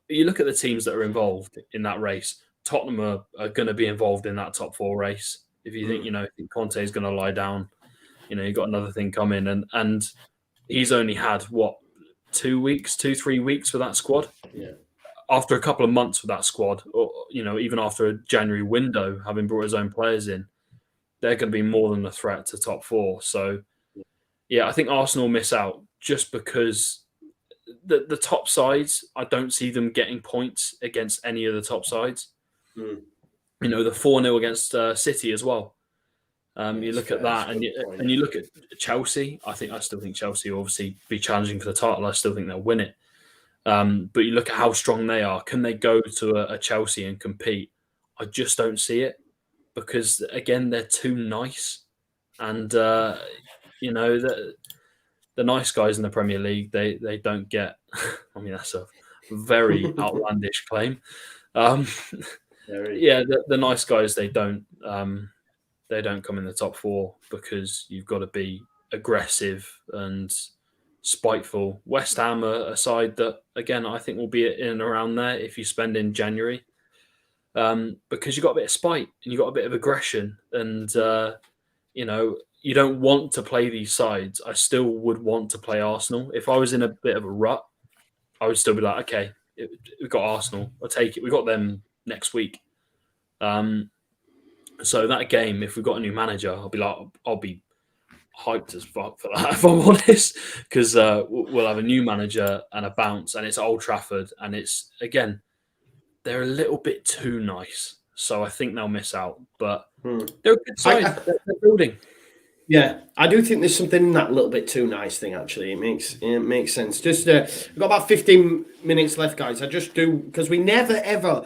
you look at the teams that are involved in that race. Tottenham are going to be involved in that top 4 race. If you think, think Conte is going to lie down, you've got another thing coming, and he's only had 3 weeks with that squad. Yeah. After a couple of months with that squad, or even after a January window, having brought his own players in, they're going to be more than a threat to top 4. So, yeah, I think Arsenal miss out just because the top sides, I don't see them getting points against any of the top sides. The 4-0 against City as well. You look at that, and you look at Chelsea. I still think Chelsea will obviously be challenging for the title. I still think they'll win it. But you look at how strong they are. Can they go to a Chelsea and compete? I just don't see it, because again, they're too nice, and the nice guys in the Premier League, they don't get. I mean, that's a very outlandish claim. Yeah, the nice guys, they don't come in the top 4, because you've got to be aggressive and spiteful. West Ham are a side that, again, I think will be in and around there if you spend in January, because you've got a bit of spite and you've got a bit of aggression, and you don't want to play these sides. I still would want to play Arsenal. If I was in a bit of a rut, I would still be like, okay, we've got Arsenal. I'll take it. We've got them next week. So that game, if we've got a new manager, I'll be hyped as fuck for that, if I'm honest, because we'll have a new manager and a bounce, and it's Old Trafford, and it's, again, they're a little bit too nice. So I think they'll miss out, but they're a good side. They're building. Yeah, I do think there's something in that little bit too nice thing, actually. It makes sense. Just we've got about 15 minutes left, guys. I just do, because we never, ever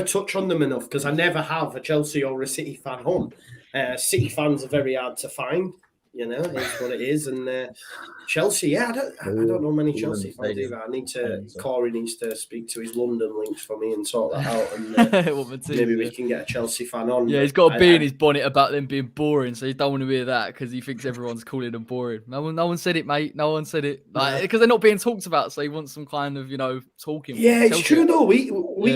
touch on them enough, because I never have a Chelsea or a City fan home. City fans are very hard to find, it's what it is. And Chelsea, I don't know many Chelsea fans either. Corey needs to speak to his London links for me and sort that out. And maybe we can get a Chelsea fan on. Yeah, he's got a bee in his bonnet about them being boring, so he don't want to hear that, because he thinks everyone's calling them boring. No one said it, mate. No one said it. Because they're not being talked about, so he wants some kind of, talking. Yeah, it's true though. We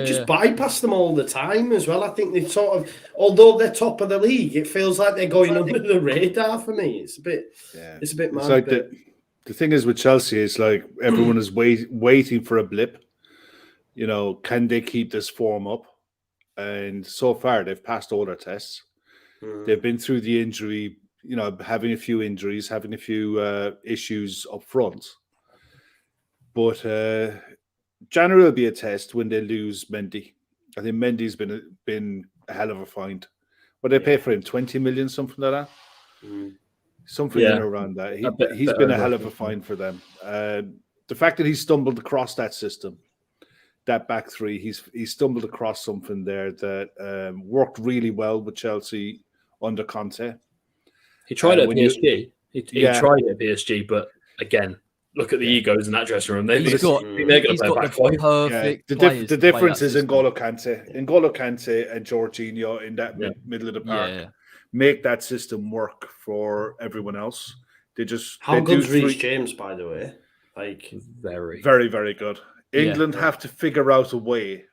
just bypass them all the time as well. I think they sort of, although they're top of the league, it feels like they're going under the radar for me. It's a bit mad. It's like the thing is with Chelsea, it's like everyone is waiting for a blip. Can they keep this form up? And so far, they've passed all their tests. They've been through the injury, having a few injuries, having a few issues up front. But January will be a test when they lose Mendy. I think Mendy's been a hell of a find. What they pay for him, 20 million, something like that. Something in around that. He's been a hell of a find for them. The fact that he stumbled across that system, that back three, he stumbled across something there that worked really well with Chelsea under Conte. He tried it at PSG. He tried it at PSG, but again, look at the egos in that dressing room. They're going to play back five. The difference is N'Golo Kante and Jorginho in that middle of the park make that system work for everyone else. How good's Reece James, by the way? Very, very, very good. England have to figure out a way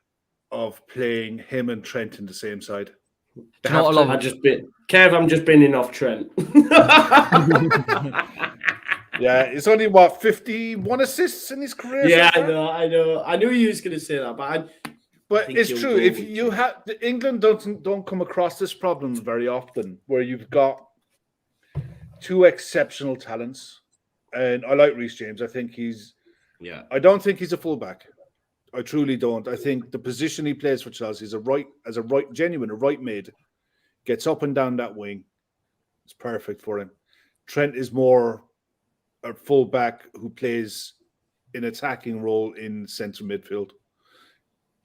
of playing him and Trent in the same side. I'm just binning off Trent. Yeah, it's only 51 assists in his career. Yeah, I know. I knew you was going to say that, but it's true. If you have England don't come across this problem very often, where you've got two exceptional talents, and I like Reece James. I think I don't think he's a fullback. I truly don't. I think the position he plays for Chelsea is a right mid, gets up and down that wing, It's perfect for him. Trent is more a fullback who plays an attacking role in central midfield.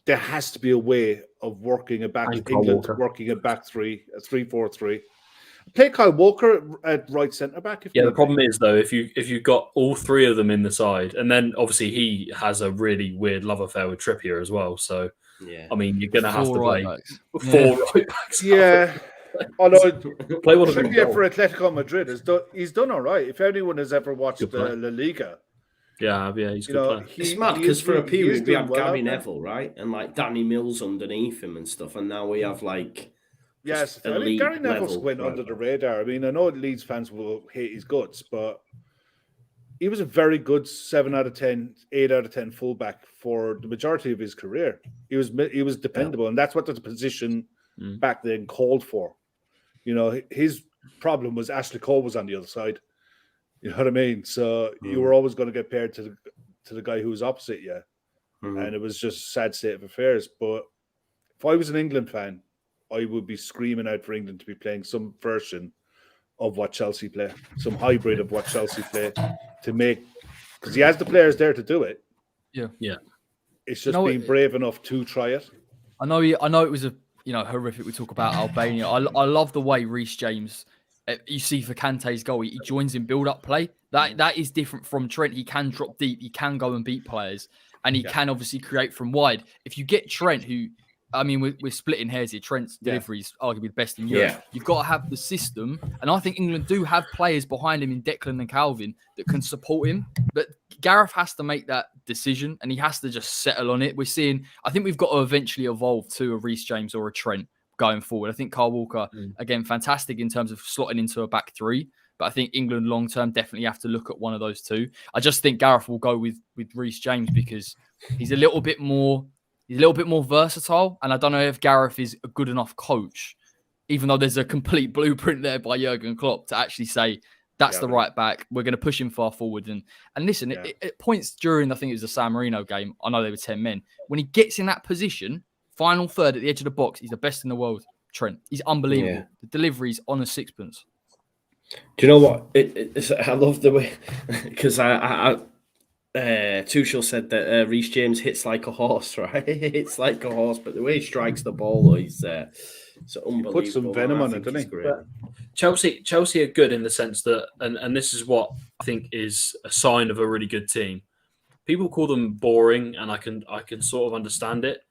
There has to be a way of working a back. England working a back three, a 3-4-3. Play Kyle Walker at right centre back. The problem is though, if you've got all three of them in the side, and then obviously he has a really weird love affair with Trippier as well. So I mean, you're going to have to play four right backs. Yeah. Although play one of them for Atletico Madrid, he's done all right. If anyone has ever watched La Liga. Yeah, he's a good player. It's mad because for a period we had Gary Neville, right? And like Danny Mills underneath him and stuff. And now we have like... Yes, I mean, Gary Neville's went under the radar. I mean, I know Leeds fans will hate his guts, but he was a very good 7 out of 10, 8 out of 10 fullback for the majority of his career. He was dependable, and that's what the position back then called for. You know, his problem was Ashley Cole was on the other side. You know what I mean? So you were always going to get paired to the guy who was opposite you. And it was just a sad state of affairs. But if I was an England fan, I would be screaming out for England to be playing some version of what Chelsea play, some hybrid of what Chelsea play to make, because he has the players there to do it. Yeah. It's just being brave enough to try it. I know it was horrific. We talk about Albania. I love the way Reece James, you see for Kante's goal, he joins in build-up play. That is different from Trent. He can drop deep. He can go and beat players. And he can obviously create from wide. If you get Trent, who, I mean, we're splitting hairs here. Trent's delivery is arguably the best in Europe. You've got to have the system. And I think England do have players behind him in Declan and Calvin that can support him. But Gareth has to make that decision and he has to just settle on it. I think we've got to eventually evolve to a Reece James or a Trent going forward. I think Kyle Walker, again, fantastic in terms of slotting into a back three. But I think England long-term definitely have to look at one of those two. I just think Gareth will go with Reece James because he's a little bit more versatile. And I don't know if Gareth is a good enough coach, even though there's a complete blueprint there by Jurgen Klopp to actually say, that's the right back. We're going to push him far forward. And listen, it points during, I think it was the San Marino game. I know there were 10 men. When he gets in that position, final third at the edge of the box, he's the best in the world, Trent. He's unbelievable. Yeah. The delivery's on a sixpence. Do you know what? I love the way, because Tuchel said that Reece James hits like a horse, right? He hits like a horse, but the way he strikes the ball, he's unbelievable. Put some venom on it, doesn't he? Chelsea are good in the sense that, and this is what I think is a sign of a really good team. People call them boring, and I can sort of understand it.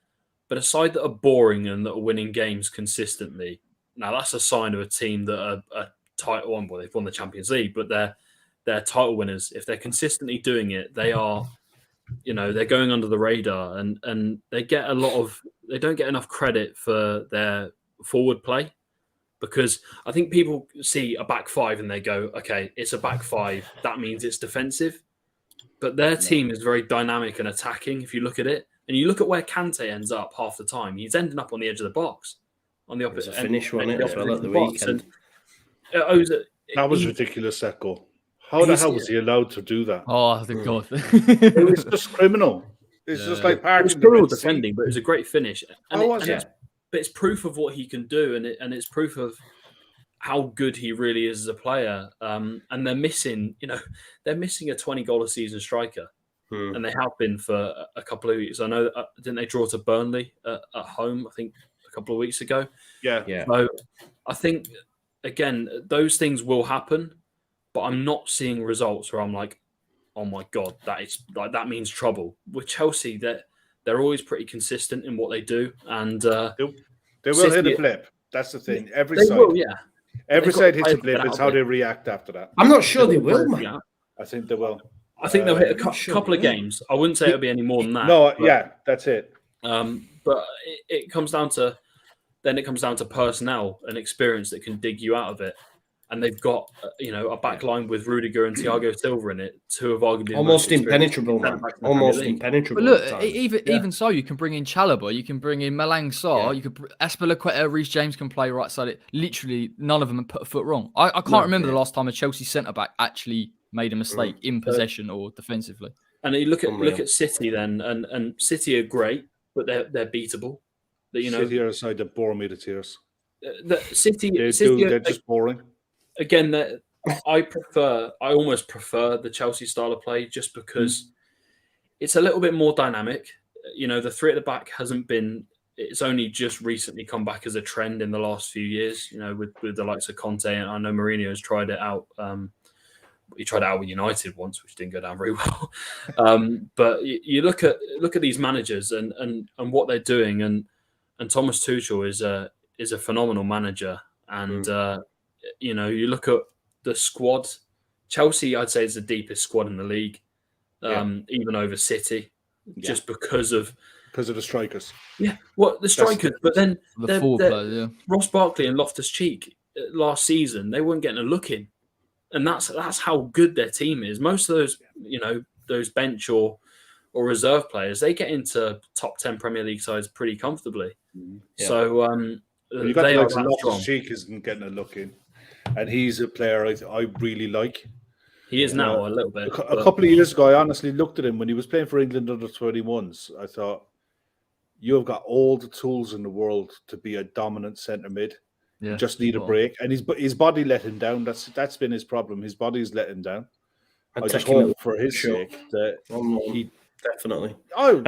But a side that are boring and that are winning games consistently, now that's a sign of a team that are title one. Well, they've won the Champions League, but they're title winners. If they're consistently doing it, they are, they're going under the radar, and they don't get enough credit for their forward play, because I think people see a back five and they go, okay, it's a back five. That means it's defensive, but their team is very dynamic and attacking. If you look at it, and you look at where Kante ends up half the time, he's ending up on the edge of the box, on the opposite finish one as well at the weekend. That was ridiculous, that goal. How the hell was he allowed to do that? Oh, thank God. It was just criminal. It's just like it's criminal defending, but it was a great finish. But it's proof of what he can do, and it's proof of how good he really is as a player. And they're missing, a 20-goal a season striker, and they have been for a couple of weeks. I know, didn't they draw to Burnley at home? I think a couple of weeks ago. Yeah. So I think, again, those things will happen, but I'm not seeing results where I'm like, oh my God, that means trouble. With Chelsea, they're always pretty consistent in what they do, and they will hit a blip. That's the thing. Every side hits a blip. It's how they react after that. I'm not sure they will, man. Yeah. I think they will. I think they'll hit a couple of games. I wouldn't say it'll be any more than that. No, that's it. But it comes down to personnel and experience that can dig you out of it. And they've got a back line with Rudiger and Thiago Silva in it, two of arguably almost impenetrable, man. Almost impenetrable. But look, even so, you can bring in Chalobah, you can bring in Malang Sarr, you could Azpilicueta, Reece James can play right side. It literally none of them have put a foot wrong. I can't remember the last time a Chelsea centre back actually made a mistake in possession or defensively. And you look at City then, and City are great, but they're beatable. City are a side that bore me to tears. City they're just boring. again, I almost prefer the Chelsea style of play just because it's a little bit more dynamic. You know, the three at the back hasn't been. It's only just recently come back as a trend in the last few years. You know, with the likes of Conte, and I know Mourinho has tried it out. He tried it out with United once, which didn't go down very well. But you look at these managers and what they're doing, and Thomas Tuchel is a phenomenal manager. And you know, you look at the squad. Chelsea, I'd say, is the deepest squad in the league, even over City, just because of the strikers. Yeah, the strikers. But then the four players, Ross Barkley and Loftus-Cheek last season, they weren't getting a look in. And that's how good their team is. Most of those, you know, those bench or reserve players, they get into top 10 Premier League sides pretty comfortably. Yeah. So you got the likes of Loftus-Cheek isn't getting a look in, and he's a player I really like. He is now a little bit. A couple of years ago, I honestly looked at him when he was playing for England under 21s. I thought, you have got all the tools in the world to be a dominant centre mid. Yeah, you just need a break, and his body let him down. That's been his problem. His body's let him down. I just hope for his sake that he definitely. Oh,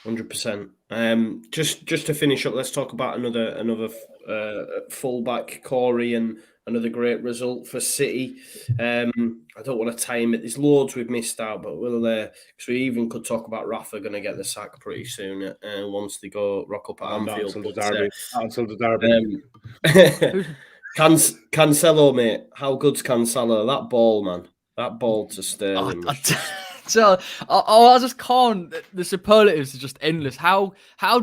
100%. Just to finish up, let's talk about another fullback, Corey, and another great result for City. I don't want to time it. There's loads we've missed out, but we'll because we even could talk about Rafa going to get the sack pretty soon once they go rock up at Anfield. Until the derby. Cancelo, mate. How good's Cancelo? That ball, man. That ball to Sterling. So I just can't. The superlatives are just endless. How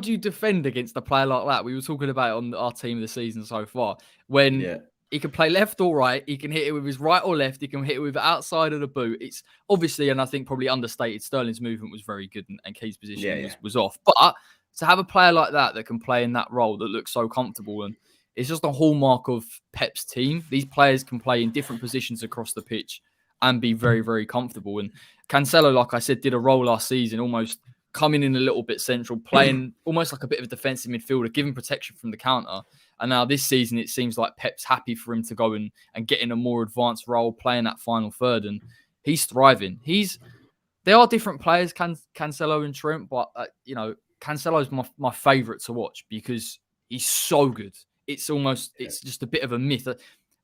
do you defend against a player like that? We were talking about it on our team of the season so far. When he can play left or right, he can hit it with his right or left, he can hit it with the outside of the boot. It's obviously, and I think probably understated, Sterling's movement was very good and Key's position was off. But to have a player like that can play in that role that looks so comfortable, and it's just a hallmark of Pep's team. These players can play in different positions across the pitch and be very, very comfortable. And Cancelo, like I said, did a role last season, almost coming in a little bit central, playing almost like a bit of a defensive midfielder, giving protection from the counter. And now this season, it seems like Pep's happy for him to go and get in a more advanced role, playing that final third. And he's thriving. They are different players, Cancelo and Trent, but, you know, Cancelo's my favourite to watch because he's so good. It's just a bit of a myth.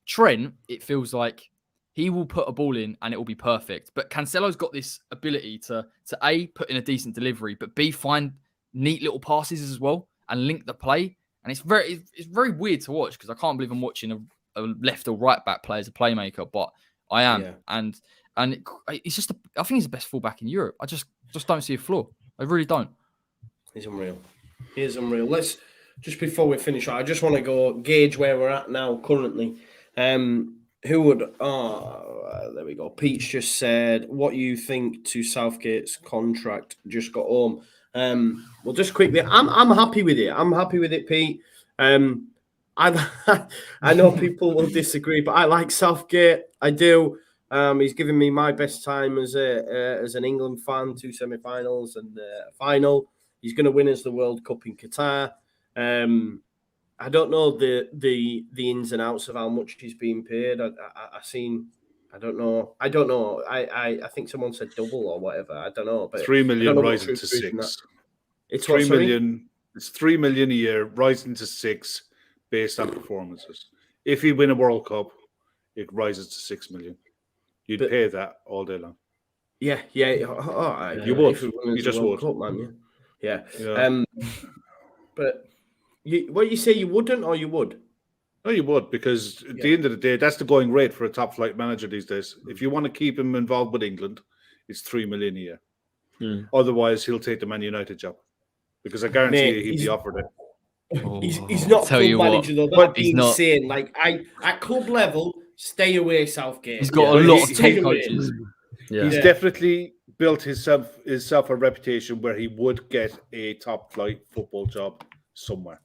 Trent, it feels like he will put a ball in and it will be perfect. But Cancelo's got this ability to A, put in a decent delivery, but B, find neat little passes as well and link the play. And it's very weird to watch because I can't believe I'm watching a left or right back play as a playmaker, but I am. Yeah. And it's just I think he's the best fullback in Europe. I just don't see a flaw. I really don't. He's unreal. He is unreal. Let's just before we finish, I just want to go gauge where we're at now currently. Who would? There we go. Pete's just said, "What you think to Southgate's contract? Just got home." Well, just quickly, I'm happy with it. I'm happy with it, Pete. I know people will disagree, but I like Southgate. I do. He's given me my best time as an England fan, 2 semi-finals and a final. He's going to win us the World Cup in Qatar. I don't know the ins and outs of how much he's being paid. I don't know. I think someone said double or whatever. I don't know. But 3 million rising to 6. It's 3 million. It's 3 million a year, rising to 6 based on performances. If you win a World Cup, it rises to 6 million. You'd pay that all day long. Yeah. You would. You just would. Cup, man, yeah. But what you say, you wouldn't or you would? No, you would, because at the end of the day, that's the going rate for a top flight manager these days. If you want to keep him involved with England, it's 3 million a year. Otherwise, he'll take the Man United job, because I guarantee you he'd be offered it. He's not club manager though. That being insane. Like at club level, stay away, Southgate. He's got a lot of top coaches. Yeah. He's definitely built himself a reputation where he would get a top flight football job somewhere.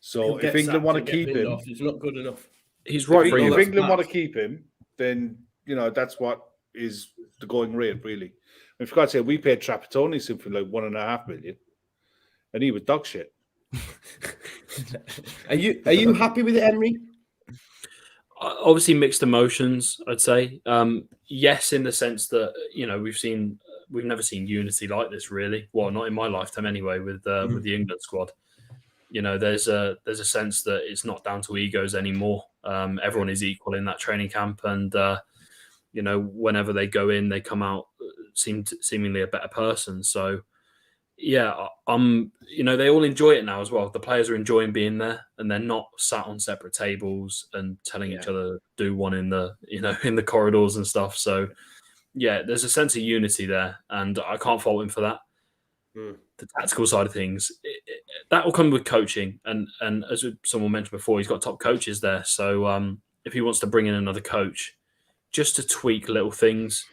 So if England want to keep him, he's not good enough. He's right. If England want to keep him, then that's what is the going rate, really. I forgot to say, we paid Trapattoni something like 1.5 million, and he was dog shit. Are you happy with it, Henry? obviously mixed emotions, I'd say. Yes, in the sense that we've never seen unity like this, really. Well, not in my lifetime anyway. With the England squad, there's a sense that it's not down to egos anymore. Everyone is equal in that training camp, and whenever they go in, they come out seemingly a better person. So. Yeah, they all enjoy it now as well. The players are enjoying being there, and they're not sat on separate tables and telling each other do one in the in the corridors and stuff. So, yeah, there's a sense of unity there, and I can't fault him for that. The tactical side of things, that will come with coaching, and as someone mentioned before, he's got top coaches there. So, if he wants to bring in another coach just to tweak little things,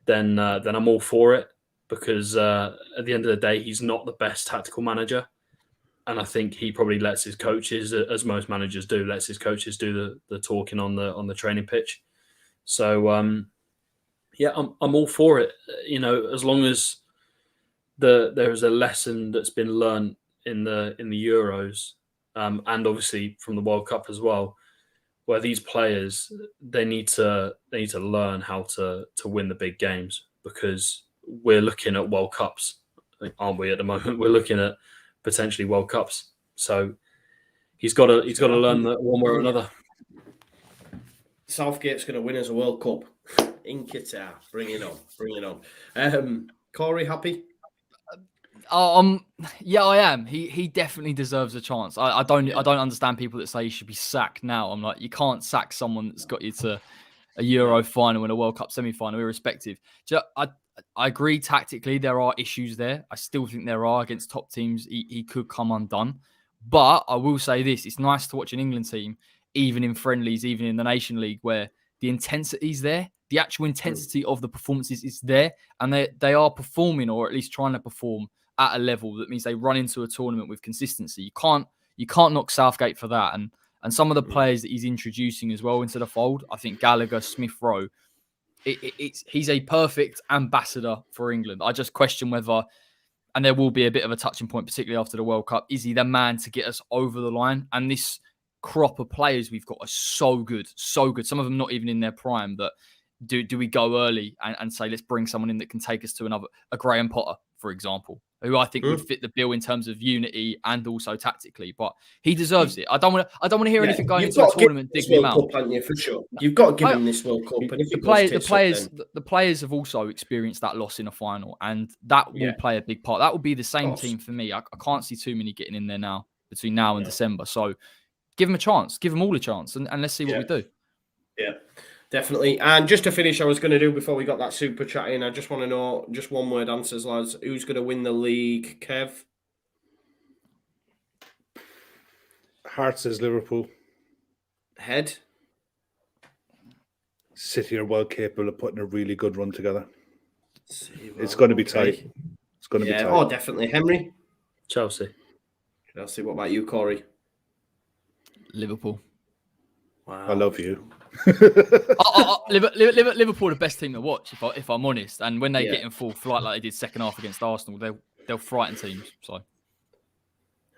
then I'm all for it. Because at the end of the day, he's not the best tactical manager. And I think he probably lets his coaches, as most managers do, lets his coaches do the talking on the training pitch. So, I'm all for it. As long as there is a lesson that's been learned in the Euros, and obviously from the World Cup as well, where these players, they need to learn how to win the big games, because we're looking at World Cups, aren't we? At the moment, we're looking at potentially World Cups. So he's got to learn that one way or another. Southgate's going to win us a World Cup in Qatar. Bring it on. Corey, happy? Yeah, I am. He definitely deserves a chance. I don't understand people that say he should be sacked now. I'm like, you can't sack someone that's got you to a Euro final and a World Cup semi-final, irrespective. I agree tactically there are issues there. I still think there are against top teams. He could come undone. But I will say this, it's nice to watch an England team, even in friendlies, even in the Nation League, where the intensity is there. The actual intensity of the performances is there. And they are performing, or at least trying to perform, at a level that means they run into a tournament with consistency. You can't knock Southgate for that. And some of the players that he's introducing as well into the fold, I think Gallagher, Smith-Rowe, he's a perfect ambassador for England. I just question whether, and there will be a bit of a touching point, particularly after the World Cup, is he the man to get us over the line? And this crop of players we've got are so good. Some of them not even in their prime. That do we go early and say, let's bring someone in that can take us to a Graham Potter, for example, who I think would fit the bill in terms of unity and also tactically. But he deserves it. I don't want to hear anything going into a tournament digging him out. For sure, you've got to give him this World Cup. And if the players have also experienced that loss in a final, and that will play a big part. That will be the same team for me. I can't see too many getting in there now between now and December. So give them a chance. Give them all a chance, and let's see what we do. Yeah. Definitely. And just to finish, I was going to do before we got that super chat in, I just want to know just one word answers, lads. Who's going to win the league? Kev? Heart says Liverpool. Head? City are well capable of putting a really good run together. It's going to be tight. It's going to be tight. Oh, definitely. Henry? Chelsea. What about you, Corey? Liverpool. Wow. I love you. Liverpool are the best team to watch, if I'm honest. And when they get in full flight like they did second half against Arsenal, they'll frighten teams. So I'm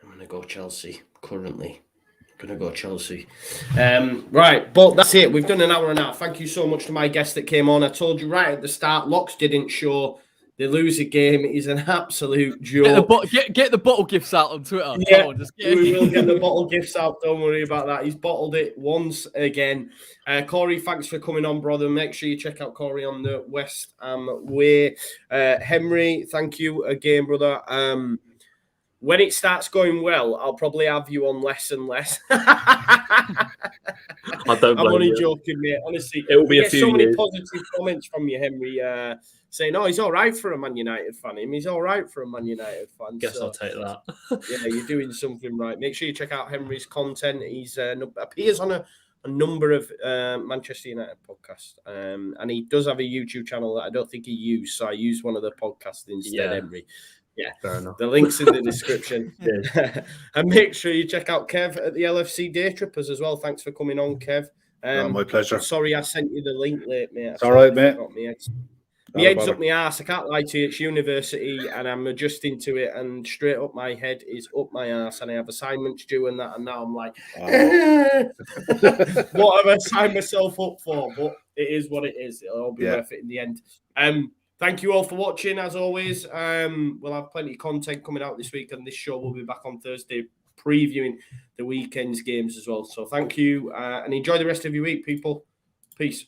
going to go Chelsea currently. Right, but that's it. We've done an hour and a half. Thank you so much to my guest that came on. I told you right at the start, locks didn't show. They lose a game. It is an absolute joke. Get the bottle gifts out on Twitter. Yeah, we will get the bottle gifts out. Don't worry about that. He's bottled it once again. Corey, thanks for coming on, brother. Make sure you check out Corey on the West Ham Way. Henry, thank you again, brother. When it starts going well, I'll probably have you on less and less. I'm only joking, mate. Honestly, it will be a few so many years. positive comments from you, Henry, saying, "Oh, he's all right for a Man United fan. He's all right for a Man United fan." Guess I'll take that. Yeah, you're doing something right. Make sure you check out Henry's content. He's appears on a number of Manchester United podcasts, and he does have a YouTube channel that I don't think he used, so I used one of the podcasts instead. Henry. Yeah, fair enough. The link's in the description. And make sure you check out Kev at the LFC Day Trippers as well. Thanks for coming on, Kev. My pleasure. Sorry I sent you the link late, mate. It's all right, mate. My head's up my arse. I can't lie to you. It's university, and I'm adjusting to it. And straight up, my head is up my arse, and I have assignments due and that. And now I'm like, what have I signed myself up for? But it is what it is. It'll all be worth it in the end. Thank you all for watching. As always, we'll have plenty of content coming out this week, and this show will be back on Thursday, previewing the weekend's games as well. So thank you, and enjoy the rest of your week, people. Peace.